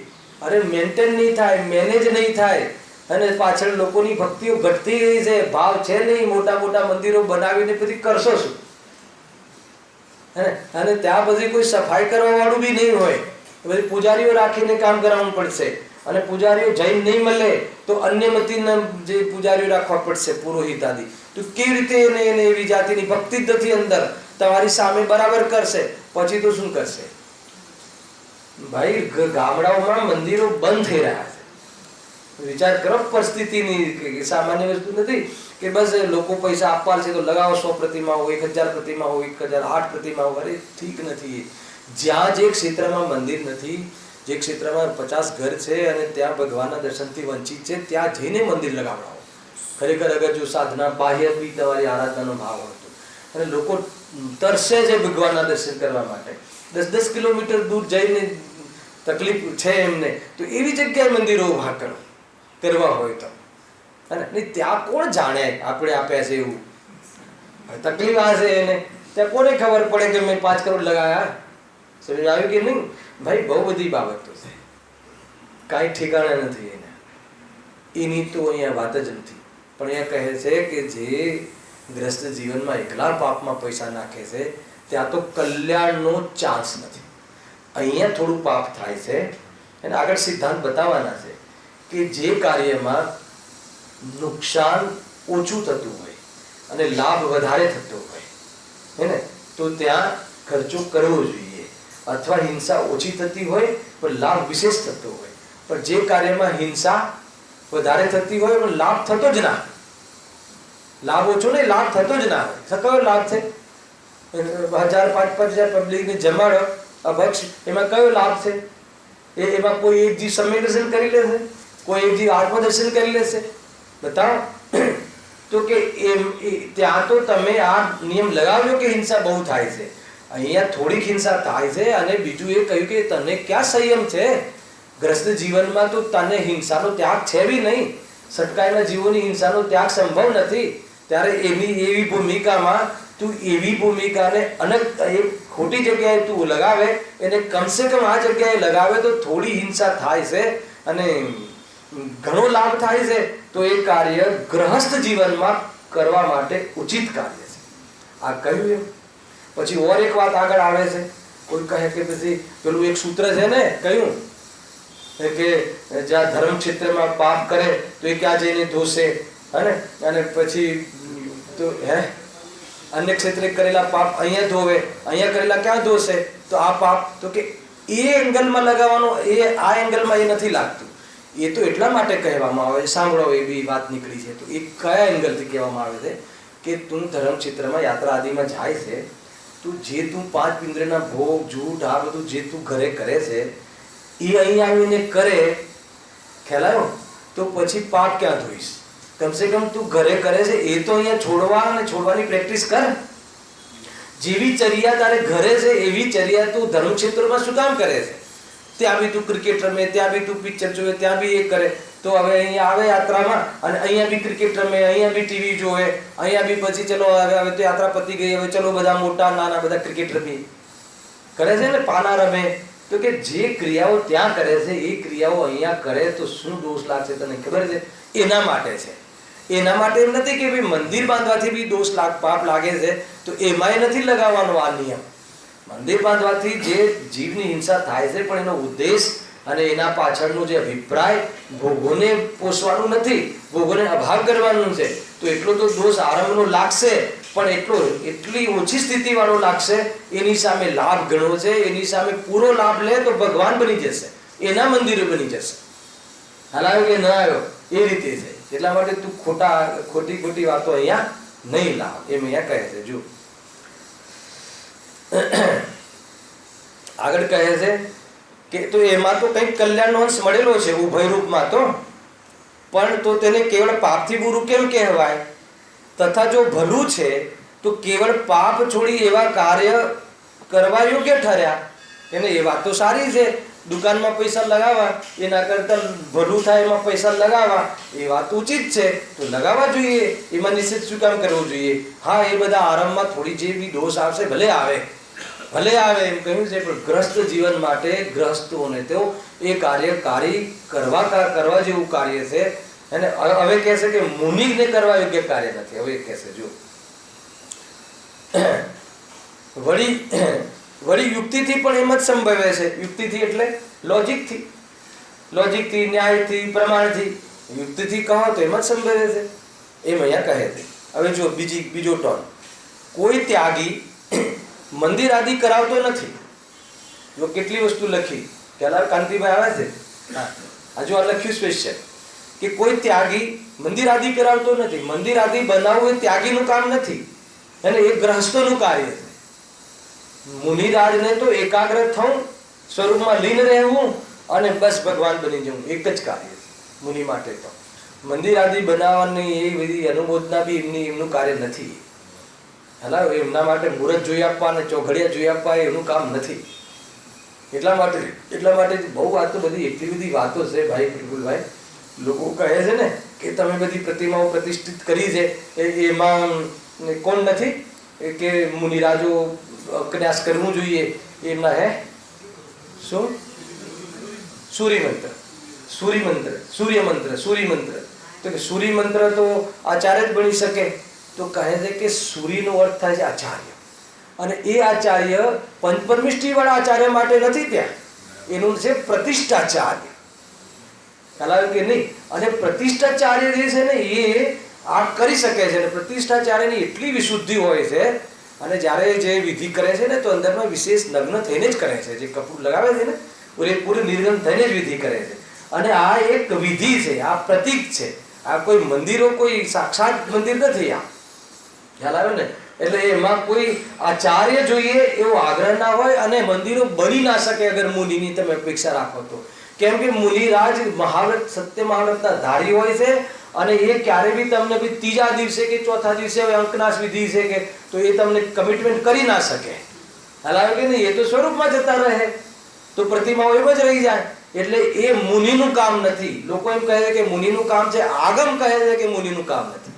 અરે મેન્ટેન નહીં થાય, મેનેજ નહીં થાય અને પાછળ લોકોની ભક્તિઓ ઘટતી ગઈ છે, ભાવ છે નહીં. મોટા મોટા મંદિરો બનાવીને પછી કરશો શું? હે, અને ત્યાં પછી કોઈ સફાઈ કરવા વાળું બી નહીં હોય. પછી પૂજારીઓ રાખીને કામ કરાવવું પડશે અને પૂજારીઓ જૈન નહીં મળે તો અન્ય મતીના જે પૂજારીઓ રાખવા પડશે, પુરોહિત આદિ. તો કેવી રીતે એને એવી જાતિની ભક્તિ જ નથી અંદર. તમારી સામે બરાબર કરશે, પછી તો શું કરશે ભાઈ? ગામડાઓમાં મંદિરો બંધ થઈ રહ્યા છે. વિચાર કરો પરિસ્થિતિની. સામાન્ય વસ્તુ નથી કે બસ લોકો પૈસા આપવા છે તો લગાવો 100 પ્રતિમાઓ, 1000 પ્રતિમાઓ, 1008 પ્રતિમાઓ. અરે ઠીક નથી. જ્યાં જે ક્ષેત્રમાં મંદિર નથી, જે ક્ષેત્રમાં 50 ઘર છે અને ત્યાં ભગવાનના દર્શનથી વંચિત છે, ત્યાં જઈને મંદિર લગાવડાવો. ખરેખર અગર જો સાધના બાહ્ય બી તમારી આરાધનાનો ભાવ હતો અને લોકો તરસે છે ભગવાનના દર્શન કરવા માટે, 10-10 કિલોમીટર દૂર જઈને તકલીફ છે એમને, તો એવી જગ્યાએ મંદિરો ઊભા કરો કરવા હોય તો. અને નહીં ત્યાં કોણ જાણે આપણે આપ્યા છે એવું, તકલીફ આ છે એને ત્યાં કોને ખબર પડે કે મેં 5 કરોડ લગાયા? સમજ આવ્યું કે નહીં ભાઈ? બહુ બધી બાબતો છે, કાંઈ ઠેકાણા નથી એના. એની તો અહીંયા વાત જ નથી. પણ અહીંયા કહે છે કે જે ગ્રસ્ત જીવનમાં એકલા પાપમાં પૈસા નાખે છે ત્યાં તો કલ્યાણનો ચાન્સ નથી. અહીંયા થોડું પાપ થાય છે અને આગળ સિદ્ધાંત બતાવવાના છે કે જે કાર્યમાં નુકસાન ઓછું થતું હોય અને લાભ વધારે થતો હોય હે ને, તો ત્યાં ખર્ચો કરવો જોઈએ. અથવા હિંસા ઓછી થતી હોય પણ લાભ વિશેષ થતો હોય. પણ જે કાર્યમાં હિંસા વધારે થતી હોય પણ લાભ થતો જ ના, લાભ ઓછો નહીં, લાભ થતો જ ના હોય. કયો લાભ છે? 1000-5,000 પબ્લિકને જમાડો અભક્ષ, એમાં કયો લાભ છે? એમાં કોઈ એક જીવ સમ્ય દર્શન કરી લેશે, કોઈ એક જીવ આત્મદર્શન કરી લેશે? બતાવો. તો કે ત્યાં તો તમે આ નિયમ લગાવ્યો કે હિંસા બહુ થાય છે. અહીંયા થોડીક હિંસા થાય છે. અને બીજું એ કહ્યું કે તને ક્યાં સંયમ છે? ગ્રસ્ત જીવનમાં તો તને હિંસાનો ત્યાગ છે બી નહીં. સટકાયેલા જીવોની હિંસાનો ત્યાગ સંભવ નથી. ત્યારે એવી ભૂમિકામાં તું એવી ભૂમિકાને એક ખોટી જગ્યાએ તું લગાવે, એને કમસે કમ આ જગ્યાએ લગાવે તો થોડી હિંસા થાય છે અને ઘણો લાભ થાય છે. તો એ કાર્ય ગ્રહસ્થ જીવનમાં કરવા માટે ઉચિત કાર્ય છે. આ કહ્યું એમ. પછી ઓર એક વાત આગળ આવે છે. કોઈ કહે કે પછી પેલું એક સૂત્ર છે ને, કહ્યું કે જ્યાં ધર્મ ક્ષેત્રમાં પાપ કરે તો એ ક્યાં જઈને ધોશે, અને પછી તો અન્ય ક્ષેત્રે કરેલા પાપ અહીંયા ધોવે, અહીંયા કરેલા ક્યાં ધોશે? તો આ પાપ તો કે એ એંગલમાં લગાવવાનો, એ આ એંગલમાં એ નથી લાગતું. એ તો એટલા માટે કહેવામાં આવે છે, સાંભળો એવી વાત નીકળી છે. તો એ કયા એંગલથી કહેવામાં આવે છે કે તું ધર્મ ક્ષેત્રમાં યાત્રા આદિમાં જાય છે, તું 5 ઇન્દ્રિયના ભોગ જૂઠ આ બધું જે તું ઘરે કરે છે એ અહીં આવીને કરે, ખ્યાલ આવ્યો? તો પછી પાપ ક્યાં ધોઈશ? કમસે કમ તું ઘરે કરે છે એ તો અહીંયા છોડવા અને છોડવાની પ્રેક્ટિસ કર. જેવી ચર્યા તારે ઘરે છે એવી ચર્યા તું ધર્મ ક્ષેત્રમાં શું કામ કરે છે? ત્યાં બી તું ક્રિકેટ રમે, ત્યાં બી તું પિક્ચર જોવે, ત્યાં બી એ કરે. તો હવે અહીંયા આવે યાત્રામાં અને અહીંયા બી ક્રિકેટ રમે, અહીંયા બી ટીવી જોવે, અહીંયા બી પછી ચલો હવે તો યાત્રા પતી ગઈ, હવે ચલો બધા મોટા નાના બધા ક્રિકેટ રમી કરે છે ને, પાના રમે. તો કે જે ક્રિયાઓ ત્યાં કરે છે એ ક્રિયાઓ અહીંયા કરે તો શું દોષ લાગશે તને ખબર છે? એના માટે છે. એના માટે એમ નથી કે ભાઈ મંદિર બાંધવાથી બી પાપ લાગે છે તો એમાંય નથી લગાવવાનો આ નિયમ. મંદિર બાંધવાથી જે જીવની હિંસા થાય છે પણ એનો ઉદ્દેશ અને એના પાછળનો જે અભિપ્રાય ભોગોને પોષવાનું નથી, ભોગોને અભાવ કરવાનું છે. તો એટલો તો દોષ આરંભનો લાગશે, પણ એટલી ઓછી સ્થિતિ વાળો લાગશે. એની સામે લાભ ઘણો છે, એની સામે પૂરો લાભ લે તો ભગવાન બની જશે, એના મંદિરો બની જશે. હાલ આવ્યો કે ન આવ્યો એ રીતે છે. એટલા માટે તું ખોટી વાતો અહીંયા નહીં લાવ, એમ અહીંયા કહે છે. જો આગળ કહે છે કે તો એમાં તો કંઈક કલ્યાણનો અંશ મળેલો છે ઉભય રૂપમાં તો, પણ તો તેને કેવળ પાપથી બુરું કેમ કહેવાય? તથા જો ભલું છે તો કેવળ પાપ છોડી એવા કાર્ય કરવા યોગ્ય ઠર્યા. એને એ વાત તો સારી છે, દુકાનમાં પૈસા લગાવવા એના કરતા ભલું થાય એમાં પૈસા લગાવવા એ વાત ઉચિત છે, તો લગાવવા જોઈએ. એમાં નિશ્ચિત શું કામ કરવું જોઈએ? હા, એ બધા આરંભમાં થોડી જે બી દોષ આવશે ભલે આવે એમ કહ્યું છે, પણ ગ્રસ્ત જીવન માટે ગ્રસ્તોને તો એ કાર્યકારી કરવા જેવું કાર્ય છે. અને હવે કહે છે કે મુનિને કરવા યોગ્ય કાર્ય નથી. હવે કહે છે જો વળી યુક્તિથી પણ એમ જ સંભવે છે. યુક્તિથી એટલે લોજિકથી, ન્યાયથી, પ્રમાણથી. યુક્તિથી કહો તો એમ જ સંભવે છે, એમ અહીંયા કહે છે. હવે જો બીજો ટોન, કોઈ ત્યાગી મંદિર આદિ કરાવતો નથી. જો કેટલી વસ્તુ લખી પહેલા કાંતિભાઈ આવે છે, હા હજુ આ લખ્યું સ્પેશિયલ કે કોઈ ત્યાગી મંદિર આદિ કરાવતો નથી. મંદિર આદિ બનાવવું એ ત્યાગીનું કામ નથી, અને એ ગ્રહસ્થોનું કાર્ય છે. મુનિરાજને તો એકાગ્ર થવું, સ્વરૂપમાં લીન રહેવું અને બસ ભગવાન બની જવું, એક જ કાર્ય છે મુનિ માટે. તો મંદિર આદિ બનાવવાની એ બધી અનુમોદના બી એમનું કાર્ય નથી. હલા એમના માટે મુહૂર્ત જોઈ આપવા અને ચોઘડિયા જોઈ આપવા એનું કામ નથી. એટલા માટે બહુ વાતો બધી એટલી બધી વાતો છે ભાઈ પ્રફુલભાઈ. લોકો કહે છે ને કે તમે બધી પ્રતિમાઓ પ્રતિષ્ઠિત કરી છે એમાં કોણ નથી કે મુનિરાજો કન્યાસ કરવું જોઈએ એમના હે શું સૂર્ય મંત્ર. તો કે સૂર્ય મંત્ર તો આચાર્ય જ બની શકે. તો કહે છે કે સૂર્યનો અર્થ થાય છે આચાર્ય, અને એ આચાર્ય પંચપરમિષ્ટિ વાળા આચાર્ય માટે નથી, ત્યાં એનું છે પ્રતિષ્ઠાચાર્ય. ખ્યાલ આવ્યો કે નહીં? અને પ્રતિષ્ઠાચાર્ય જે છે ને એ આ કરી શકે છે. પ્રતિષ્ઠાચાર્યની એટલી વિશુદ્ધિ હોય છે, અને જ્યારે જે વિધિ કરે છે ને તો અંદરમાં વિશેષ નગ્ન થઈને જ કરે છે. જે કપૂર લગાવે છે ને પૂરેપૂરી નિર્ગમ થઈને જ વિધિ કરે છે. અને આ એક વિધિ છે, આ પ્રતીક છે. આ કોઈ મંદિરો કોઈ સાક્ષાત મંદિર નથી. આ ખ્યાલ આવ્યો ને? એટલે એમાં કોઈ આચાર્ય જોઈએ એવો આગ્રહ ના હોય, અને મંદિરો બની ના શકે અગર મુનિની તમે અપેક્ષા રાખો તો. કેમ કે મુનિરાજ મહાવ્રત સત્ય મહાવ્રતના ધારી હોય છે, અને એ ક્યારે બી તમને બી ત્રીજા દિવસે કે ચોથા દિવસે અંકનાશ વિધિ છે કે તો એ તમને કમિટમેન્ટ કરી ના શકે. ખ્યાલ આવ્યો કે નહીં? એ તો સ્વરૂપમાં જતા રહે, તો પ્રતિમાઓ એમ જ રહી જાય. એટલે એ મુનિનું કામ નથી. લોકો એમ કહે છે કે મુનિનું કામ છે, આગમ કહે છે કે મુનિનું કામ નથી.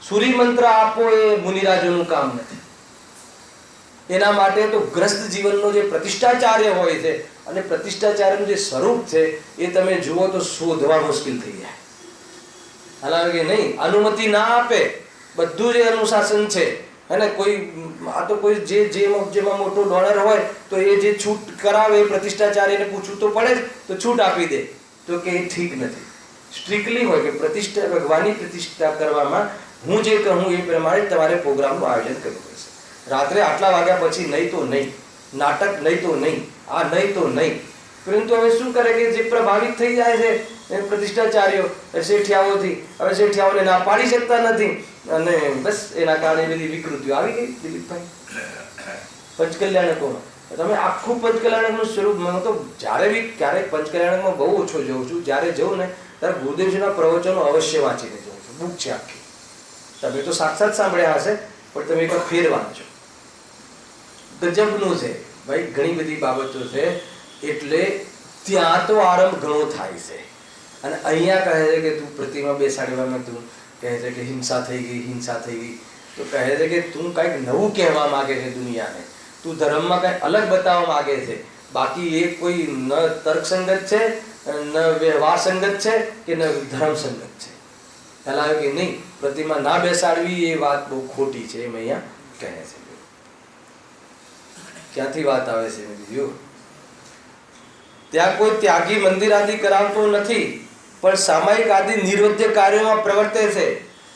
સૂર્ય મંત્ર આપો એ મુનિરાજોનું કામ નથી. એના માટે તો ગ્રસ્ત જીવનનો જે પ્રતિષ્ઠાચાર્ય હોય છે, અને પ્રતિષ્ઠાચાર્યનું જે સ્વરૂપ છે એ તમે જુઓ તો શોધવા મુશ્કેલ થઈ જાય. હાલાકી કે નહીં, અનુમતિ ના આપે બધું જે અનુશાસન છે. અને કોઈ આ તો કોઈ જેમાં મોટો ડોનર હોય તો એ જે છૂટ કરાવે એ પ્રતિષ્ઠાચાર્યને પૂછવું તો પડે જ, તો છૂટ આપી દે તો કે એ ઠીક નથી. સ્ટ્રિક્ટલી હોય કે પ્રતિષ્ઠા ભગવાનની પ્રતિષ્ઠા કરવામાં હું જે કહું એ પ્રમાણે તમારે પ્રોગ્રામનું આયોજન કરવું પડશે. રાત્રે આટલા વાગ્યા પછી નહીં તો નહીં, નાટક નહીં તો નહીં, આ નહીં તો નહીં. પરંતુ હવે શું કરે કે જે પ્રભાવિત થઈ જાય છે એ પ્રતિષ્ઠાચાર્યો શેઠિયાઓથી, હવે શેઠિયાઓને ના પાડી શકતા નથી, અને બસ એના કારણે બધી વિકૃતિઓ આવી ગઈ. દિલીપભાઈ, પંચકલ્યાણકોમાં તમે આખું પંચકલ્યાણકનું સ્વરૂપ, હું તો જ્યારે બી ક્યારેક પંચકલ્યાણકમાં બહુ ઓછો જઉં છું, જ્યારે જઉં ને ત્યારે ગુરુદેવજીના પ્રવચનો અવશ્ય વાંચીને જઉં છું. બુક છે આખી, તમે તો સાક્ષાત સાંભળ્યા હશે પણ તમે એક ફેર વાંચો. ગજબનું છે ભાઈ, ઘણી બધી બાબતો છે. એટલે ત્યાં તો આરંભ ઘણો થાય છે, અને અહીંયા કહે છે કે તું પ્રતિમા બેસાડવામાં તું કહે છે કે હિંસા થઈ ગઈ. તો કહે છે કે તું કંઈક નવું કહેવા માંગે છે દુનિયાને, તું ધર્મમાં કંઈક અલગ બતાવવા માંગે છે. બાકી એ કોઈ ન તર્કસંગત છે, ન વ્યવહાર સંગત છે, કે ન ધર્મ સંગત છે. ખ્યાલ આવ્યો કે નહીં? પ્રતિમા ના બેસાડવી એ વાત બહુ ખોટી છે, એમ અહીંયા કહે છે. ક્યાંથી વાત આવે છે બીજું? ત્યાં કોઈ ત્યાગી મંદિર આદિ કરાવતો નથી, પણ સામાયિક આદિ નિર્વધ્ય કાર્યોમાં પ્રવર્તે છે,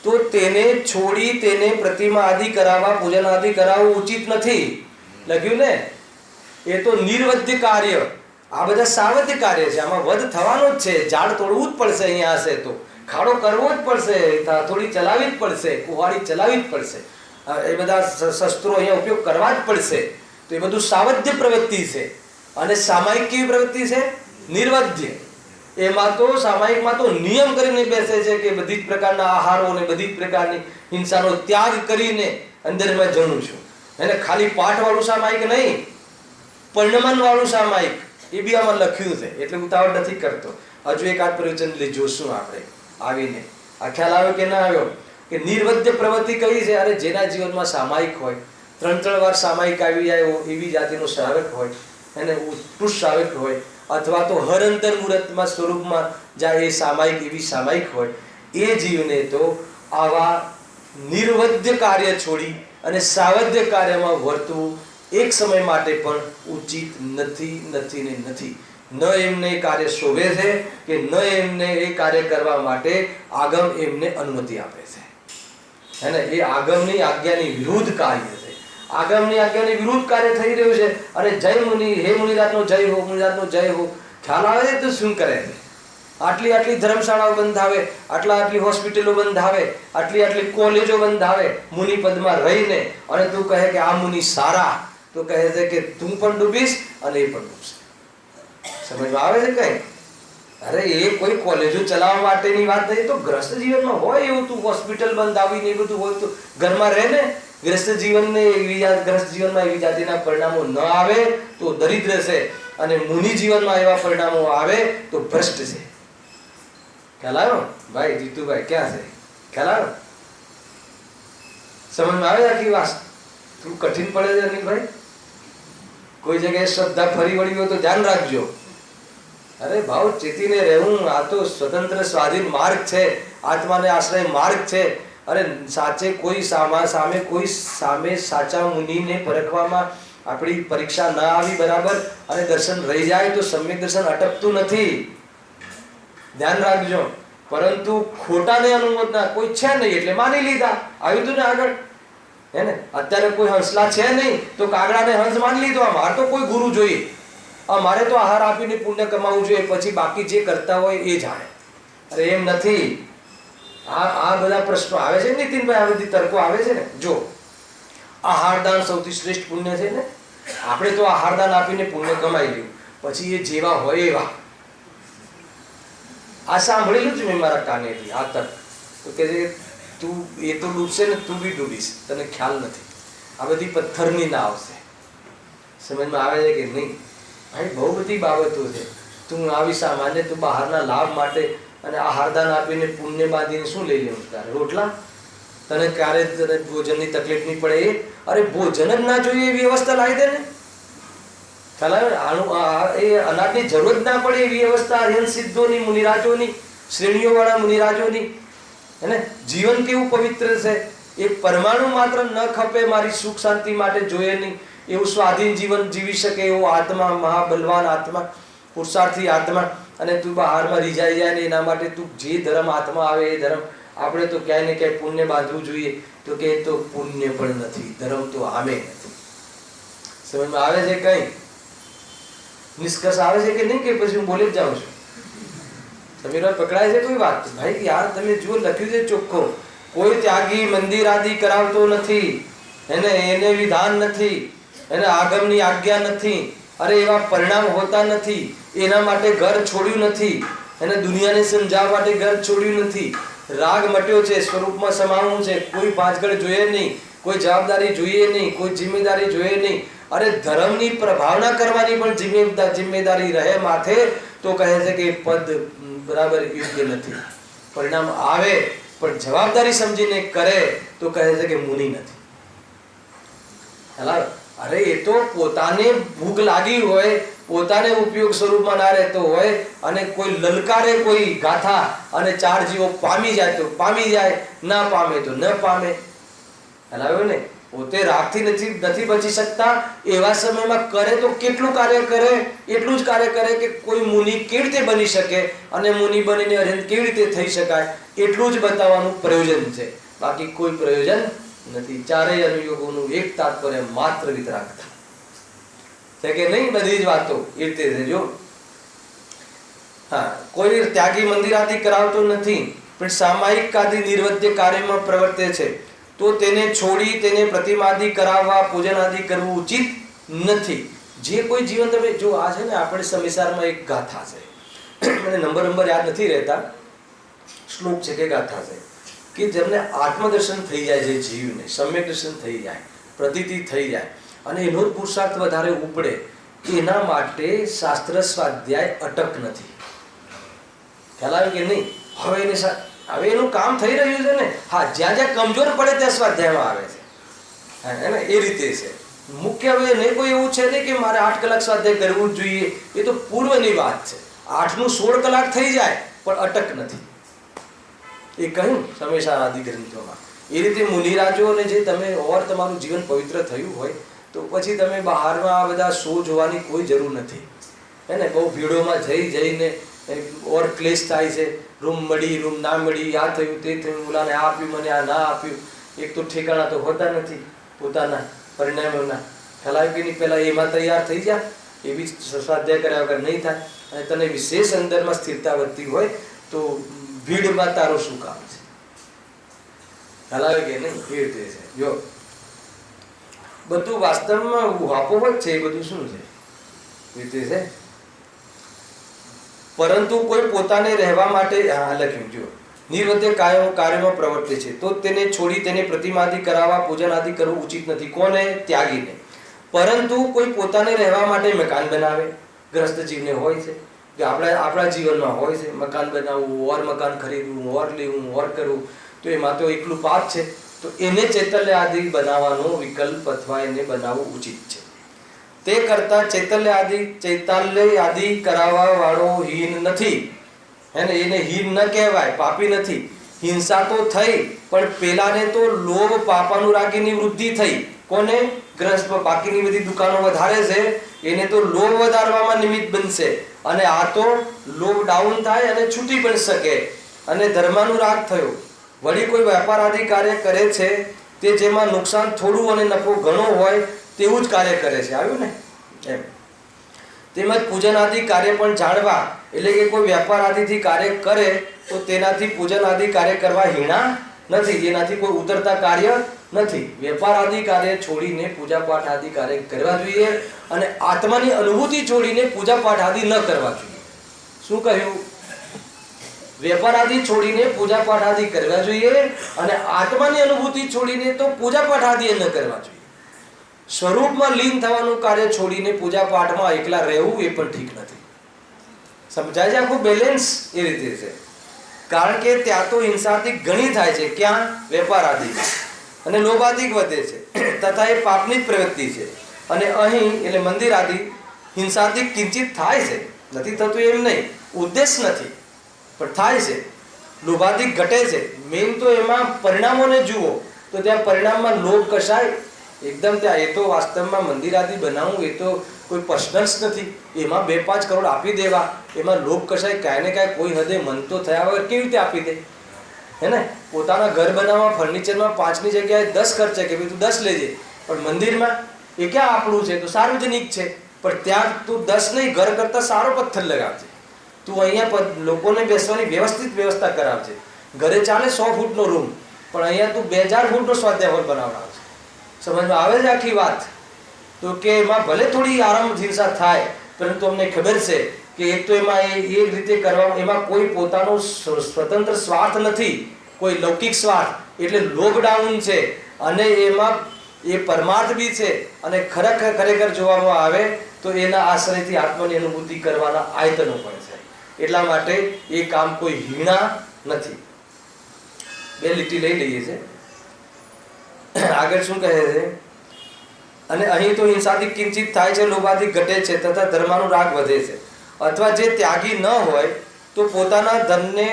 તો તેને છોડી તેને પ્રતિમા આદિ કરાવવા, પૂજન આદિ કરાવવું ઉચિત નથી. લખ્યું ને? એ તો નિર્વધ્ય કાર્ય, આ બધા સાવધ્ય કાર્ય છે. આમાં વધ થવાનો જ છે. ઝાડ તોડવું જ પડશે, અહીંયા હશે તો ખાડો કરવો જ પડશે, થોડી ચલાવવી જ પડશે, કુહાડી ચલાવવી જ પડશે, એ બધા શસ્ત્રો અહીંયા ઉપયોગ કરવા જ પડશે. તો એ બધું સાવધ્ય પ્રવૃત્તિ છે. અને સામાયિક કેવી પ્રવૃત્તિ છે? નિર્વધ્ય. એમાં તો સામાયિકમાં તો નિયમ કરીને બેસે છે કે બધી જ પ્રકારના આહારો અને બધી જ પ્રકારની હિંસાનો ત્યાગ કરીને અંદરમાં જણું છું. એને ખાલી પાઠવાળું સામાયિક નહીં, પરિણમન વાળું સામાયિક એ બી આમાં લખ્યું છે. એટલે ઉતાવળ નથી કરતો. હજુ એકાદ પ્રવચન જોશું આપણે આવીને. આ ખ્યાલ આવ્યો કે ના આવ્યો? કે નિર્વધ્ય પ્રવૃત્તિ કઈ છે? અરે જેના જીવનમાં સામાયિક હોય, 3 વાર સામાયિક આવી જાય એવી જાતિનો શ્રાવક હોય, એને ઉત્કૃષ્ટ શ્રાવક હોય, અથવા તો હર અંતર મુહૂર્તમાં સ્વરૂપમાં જાય એ સામાયિક, એવી સામાયિક હોય, એ જીવને તો આવા નિર્વધ્ય કાર્ય છોડી અને સાવધ્ય કાર્યમાં વર્તવું એક સમય માટે પણ ઉચિત નથી. ન એમને કાર્ય શોભે છે, કે ન એમને એ કાર્ય કરવા માટે આગમ એમને અનુમતિ આપે છે. હે ને? એ આગમની આજ્ઞાની વિરુદ્ધ કાર્ય છે. આગમની આજ્ઞાની વિરુદ્ધ કાર્ય થઈ રહ્યું છે. અને જય મુનિ, હે મુનિરાજનો જય હો, મુનિરાજનો જય હો. ખ્યાલ આવે છે તો શું કરે છે? આટલી ધર્મશાળાઓ બંધાવે, આટલી હોસ્પિટલો બંધાવે, આટલી કોલેજો બંધાવે મુનિ પદમાં રહીને, અને તું કહે કે આ મુનિ સારા, તો કહે છે કે તું પણ ડૂબીશ અને એ પણ ડૂબશે. સમજમાં આવે છે કઈ? અરે એ કોઈ કોલેજો ચલાવવા માટેની વાત નહીં. તો ગ્રસ્ત જીવનમાં હોય એવું, તું હોસ્પિટલ બંધાવીને એ બધું હોય તો ઘરમાં રહે ને. ગ્રસ્ત જીવનમાં એવી જાતિના પરિણામો ન આવે તો દરિદ્ર છે. અને મુનિ જીવનમાં એવા પરિણામો આવે તો ભ્રષ્ટ છે. ખ્યાલ આવ્યો ભાઈ? જીતુભાઈ ક્યાં છે? ખ્યાલ આવ્યો? સમજમાં આવે આખી વાત? થોડું કઠિન પડે છે અનિલભાઈ? કોઈ જગ્યાએ શ્રદ્ધા ફરી વળી હોય તો ધ્યાન રાખજો. અરે ભાવ ચેતીને રહેવું, આ તો સ્વતંત્ર સ્વાધીન માર્ગ છે, આત્માને આશ્રય માર્ગ છે. અરે સાચે કોઈ સામે કોઈ સામે સાચા મુનિને પરખવામાં આપણી પરીક્ષા ના આવી બરાબર અને દર્શન રહી જાય તો સમ્યક દર્શન અટકતું નથી. ધ્યાન રાખજો. પરંતુ ખોટાને અનુમોદના કોઈ છે નહીં એટલે માની લીધા. આવ્યું હતું ને આગળ, હે ને? અત્યારે કોઈ હંસલા છે નહીં તો કાગડાને હંસ માની લીધો. અમારે તો કોઈ ગુરુ જોઈએ, અમારે તો આહાર આપીને પુણ્ય કમાવું જોઈએ, પછી બાકી જે કરતા હોય એ જાણે. અરે એમ નથી. આ બધા પ્રશ્નો આવે છે નીતિનભાઈ, આ બધી તર્કો આવે છે ને. જો આહારદાન સૌથી શ્રેષ્ઠ પુણ્ય છે ને. આપણે તો આહારદાન આપીને પુણ્ય કમાઈ લીધું, પછી એ જેવા હોય એવા. આ સાંભળેલું જ મેં મારા કાનેથી. આ તર્ક તો કે તું એ તો ડૂબશે ને તું બી ડૂબીશ, તને ખ્યાલ નથી. આ બધી પથ્થરની ના આવશે. સમજમાં આવે છે કે નહીં? ભાઈ બહુ બધી બાબતો છે. તું આવી સામાન્ય તું બહારના લાભ માટે અને આહારદાન આપીને પુણ્ય બાંધીને શું લઈ લેવું? તારે રોટલા? તને ક્યારે તને ભોજનની તકલીફ નહીં પડે? અરે ભોજન જ ના જોઈએ એવી વ્યવસ્થા લાવી દે ને. ખ્યાલ આવે? એ અનાજની જરૂર જ ના પડે એવી વ્યવસ્થા અર્યન સિદ્ધોની, મુનિરાજોની, શ્રેણીઓ વાળા મુનિરાજોની. હે જીવન કેવું પવિત્ર છે! એક પરમાણુ માત્ર ન ખપે મારી સુખ શાંતિ માટે જોઈએ નહીં એવું સ્વાધીન જીવન જીવી શકે એવો આત્મા, મહાબલવાન આત્મા, પુરુષાર્થી આત્મા. અને તું બહારમાં રીઝાઈ જાય ને એના માટે તું જે ધર્મ હાથમાં આવે એ ધર્મ. આપણે તો ક્યાંય ને ક્યાંય પુણ્ય બાંધવું જોઈએ તો કે તો પુણ્ય પણ નથી, ધર્મ તો આમે નથી. સમજમાં આવે છે? કઈ નિષ્કર્ષ આવે છે કે નહીં? કે પછી હું બોલી જ જાઉં છું? સમીર પકડાય છે કોઈ વાત? ભાઈ યાર તમે જુઓ, લખ્યું છે ચોખ્ખો, કોઈ ત્યાગી મંદિર આદિ કરાવતો નથી, એને વિધાન નથી, એને આગમની આજ્ઞા નથી, અરે એવા પરિણામ હોતા નથી, એના માટે ઘર છોડ્યું નથી, એને દુનિયાને સમજાવવા માટે ઘર છોડ્યું નથી. રાગ મટ્યો છે, સ્વરૂપમાં સમાવવું છે, કોઈ ભાંજગળ જોઈએ નહીં, કોઈ જવાબદારી જોઈએ નહીં, કોઈ જિમ્મેદારી જોઈએ નહીં. અરે ધર્મની પ્રભાવના કરવાની પણ જિમ્મેદારી રહે માથે તો કહે છે કે પદ બરાબર યોગ્ય નથી. પરિણામ આવે પણ જવાબદારી સમજીને કરે તો કહે છે કે મુનિ નથી. અરે એ તો પોતાને ભૂખ લાગી હોય, પોતાને ઉપયોગ સ્વરૂપમાં ના રહેતો હોય અને કોઈ લલકારે કોઈ ગાથા અને ચાર જીવો પામી જાય તો પામી જાય, ના પામે તો ન પામે. હલાવ્યો ને? પોતે રાગથી નથી બચી શકતા એવા સમયમાં કરે તો કેટલું કાર્ય કરે? એટલું જ કાર્ય કરે કે કોઈ મુનિ કેવી રીતે બની શકે અને મુનિ બનીને અર્યંત કેવી રીતે થઈ શકાય એટલું જ બતાવવાનું પ્રયોજન છે, બાકી કોઈ પ્રયોજન નથી. ચારેય અનુયોગોનું એક તાત્પર્ય માત્ર વિતરાગતા છે કે નહીં? બધી જ વાતો એ રીતે છે. જો હા, કોઈ ત્યાગી મંદિર આદિ કરાવતો નથી પણ સામાયિક આદિ નિર્વદ્ય કાર્યમાં પ્રવર્તે છે તો તેને છોડી તેને પ્રતિમાદિ કરાવવા, પૂજન આદિ કરવું ઉચિત નથી. જે કોઈ જીવન તમે જો આ છે ને, આપણે સમિસારમાં એક ગાથા છે, મને નંબર યાદ નથી રહેતા, શ્લોક છે કે ગાથા છે કે જેમને આત્મદર્શન થઈ જાય, જે જીવને સમ્યક દર્શન થઈ જાય, પ્રતીતિ થઈ જાય અને એનો જ પુરુષાર્થ વધારે ઉપડે, એના માટે શાસ્ત્ર સ્વાધ્યાય અટક નથી. ખ્યાલ આવે કે નહીં? હવે એનું કામ થઈ રહ્યું છે ને. હા, જ્યાં જ્યાં કમજોર પડે ત્યાં સ્વાધ્યાયમાં આવે છે, હે ને? એ રીતે છે મુખ્ય. હવે નહીં કોઈ એવું છે ને કે મારે 8 કલાક સ્વાધ્યાય કરવું જ જોઈએ, એ તો પૂર્વની વાત છે. 8 નું 16 કલાક થઈ જાય પણ અટક નથી. એ કહ્યું સમેશા આદિ ગ્રંથોમાં. એ રીતે મુનિરાજોને જે તમે ઓર તમારું જીવન પવિત્ર થયું હોય તો પછી તમે બહારમાં આ બધા શો જોવાની કોઈ જરૂર નથી, હે ને? બહુ ભીડોમાં જઈને ઓર ક્લેશ થાય છે. રૂમ મળી, રૂમ ના મળી, આ થયું તે થયું, ઓલાને આ આપ્યું, મને આ ના આપ્યું. એક તો ઠેકાણા તો હોતા નથી પોતાના પરિણામોના. ખ્યાલ કે નહીં? પહેલાં એમાં તૈયાર થઈ જાય, એવી સ્વાધ્યાય કર્યા વગર નહીં થાય. અને તને વિશેષ અંદરમાં સ્થિરતા વધતી હોય તો ભીડમાં તારું શું કામ છે? ખ્યાલ આવે કે નહીં? એ રીતે છે. જો બધું વાસ્તવમાં વાપો જ છે. એ બધું શું છે? રીતે છે. પરંતુ કોઈ પોતાને રહેવા માટે લખ્યું જો નિર્વદ્ય કાર્યમાં પ્રવર્તે છે તો તેને છોડી તેને પ્રતિમાદિ કરાવવા, પૂજન આદિ કરવું ઉચિત નથી. કોને? ત્યાગીને. પરંતુ કોઈ પોતાને રહેવા માટે મકાન બનાવે, ગ્રસ્ત જીવને હોય છે, કે આપણા જીવનમાં હોય છે. મકાન બનાવવું, ઓર મકાન ખરીદવું, ઓર લેવું, ઓર કરવું, તો એમાં તો એકલું પાપ છે. તો એને ચૈતન્ય આદિ બનાવવાનો વિકલ્પ અથવા એને બનાવવું ઉચિત છે. તે કરતા ચૈતન્ય આદિ કરાવવા વાળો હીન નથી, હે ને? એને હીન ન કહેવાય, પાપી નથી. હિંસા તો થઈ, પણ પેલાને તો લોભ પાપાનુરાગીની વૃદ્ધિ થઈ. કોને? ગ્રસ્ત. બાકીની બધી દુકાનો વધારે છે, એને તો લોભ વધારવામાં નિમિત્ત બનશે, અને આ તો લોભ ડાઉન થાય અને છૂટી પણ શકે, અને ધર્માનુરાગ થયો. વળી કોઈ વેપાર આદિ કાર્ય કરે છે તે જેમાં નુકસાન થોડું અને નફો ઘણો હોય તેવું જ કાર્ય કરે છે. આવ્યું ને? એમ. તેમજ પૂજન આદિ કાર્ય પણ જાણવા, એટલે કે કોઈ વેપાર આદિથી કાર્ય કરે તો તેનાથી પૂજન આદિ કાર્ય કરવા હીણા નથી, તેનાથી કોઈ ઉતરતા કાર્ય નથી. વેપાર આદિ કાર્ય છોડીને પૂજા પાઠ આદિ કાર્ય કરવા જોઈએ, અને આત્માની અનુભૂતિ છોડીને પૂજા પાઠ આદિ ન કરવા જોઈએ. શું કહ્યું? વેપાર આદિ છોડીને પૂજા પાઠ આદિ કરવા જોઈએ, અને આત્માની અનુભૂતિ છોડીને તો પૂજા પાઠ આદિ ન કરવા જોઈએ. સ્વરૂપમાં લીન થવાનું કાર્ય છોડીને પૂજા પાઠમાં એકલા રહેવું એ પણ ઠીક નથી. સમજાય છે? આખું બેલેન્સ એ રીતે છે. કારણ કે ત્યાં તો હિંસાધિક ઘણી થાય છે. ક્યાં? વેપાર આદિમાં. અને લોભાધિક વધે છે, તથા એ પાપની જ પ્રવૃત્તિ છે. અને અહીં એટલે મંદિર આદિ હિંસાધિક કિંચિત થાય છે, નથી થતું એમ નહીં, ઉદ્દેશ નથી, પણ થાય છે. લોભાધિક ઘટે છે. મેઇન તો એમાં પરિણામોને જુઓ તો ત્યાં પરિણામમાં લોભ કશાય એકદમ ત્યાં. એ તો વાસ્તવમાં મંદિર આદિ બનાવવું એ તો કોઈ પર્સનલ્સ નથી, એમાં 2-5 કરોડ આપી દેવા, એમાં લોભ કશાય કાંઈ ને કાંઈ કોઈ હદે મન તો થયા વગર કેવી રીતે આપી દે, હે ને? પોતાના ઘર બનાવવા ફર્નિચરમાં 5ની જગ્યાએ 10 ખર્ચે, કે ભાઈ તું 10 લેજે, પણ મંદિરમાં એ ક્યાં આપણું છે? તો સાર્વજનિક છે, પણ ત્યાં તું 10 નહીં, ઘર કરતાં સારો પથ્થર લગાવજે. તું અહીંયા લોકોને બેસવાની વ્યવસ્થિત વ્યવસ્થા કરાવજે. ઘરે ચાલે 100 ફૂટનો રૂમ, પણ અહીંયા તું 2000 ફૂટનો સ્વાધ્યાય હોલ બનાવડાવજે. સમજમાં આવે છે આખી વાત? તો કે એમાં ભલે થોડી આરામ હિંસા થાય, પરંતુ અમને ખબર છે કે એક તો એમાં એ રીતે કરવામાં એમાં કોઈ પોતાનો સ્વતંત્ર સ્વાર્થ નથી, કોઈ લૌકિક સ્વાર્થ, એટલે લોભ ડાઉન છે, અને એમાં એ પરમાર્થ બી છે. અને ખરેખર જોવામાં આવે તો એના આશ્રયથી આત્માની અનુભૂતિ કરવાના આયતનો પણ છે. એટલા માટે એ કામ કોઈ હીણા નથી. 2 લીટી લઈ લઈએ છે. આગળ શું કહે છે? અને અહીં તો હિંસાથી કિંચિત થાય છે, લોભાથી ઘટે છે, તથા ધર્માનુરાગ વધે છે. અથવા જે ત્યાગી ન હોય તો પોતાના ધનને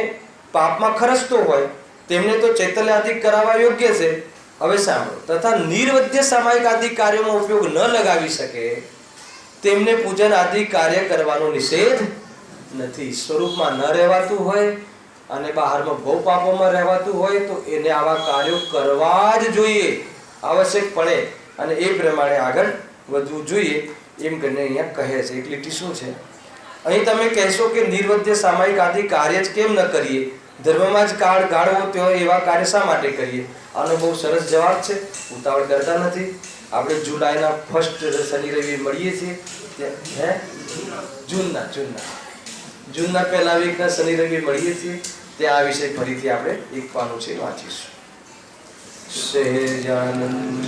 પાપમાં ખર્ચતો હોય, તેમને તો ચૈતન્ય આદિ કરાવવા યોગ્ય છે. હવે સાંભળો. તથા નિર્વધ્ય સામાયિક આદિ કાર્યોમાં ઉપયોગ ન લગાવી શકે તેમને પૂજન આદિ કાર્ય કરવાનો નિષેધ નથી. સ્વરૂપમાં ન રહેવાતું હોય અને બહારમાં બહુ પાપોમાં રહેવાતું હોય તો એને આવા કાર્યો કરવા જ જોઈએ, આવશ્યકપણે. અને એ પ્રમાણે આગળ વધવું જોઈએ એમ કરીને અહીંયા કહે છે. એક લીટી શું છે અહીં? તમે કહેશો કે નિર્વધ્ય સામાયિક આદિ કાર્ય જ કેમ ન કરીએ? ધર્મમાં જ કાળ ગાળવો તો એવા કાર્ય શા માટે કરીએ? આનો બહુ સરસ જવાબ છે. ઉતાવળ કરતા નથી. આપણે જુલાઈના 1st શનિ રવિ મળીએ છીએ. હે? જૂનના પહેલા વીકના શનિ રવિ મળીએ છીએ. ત્યાં આ વિષય ફરીથી આપણે એક પાનું છે વાંચીશું. સહેજાનંદ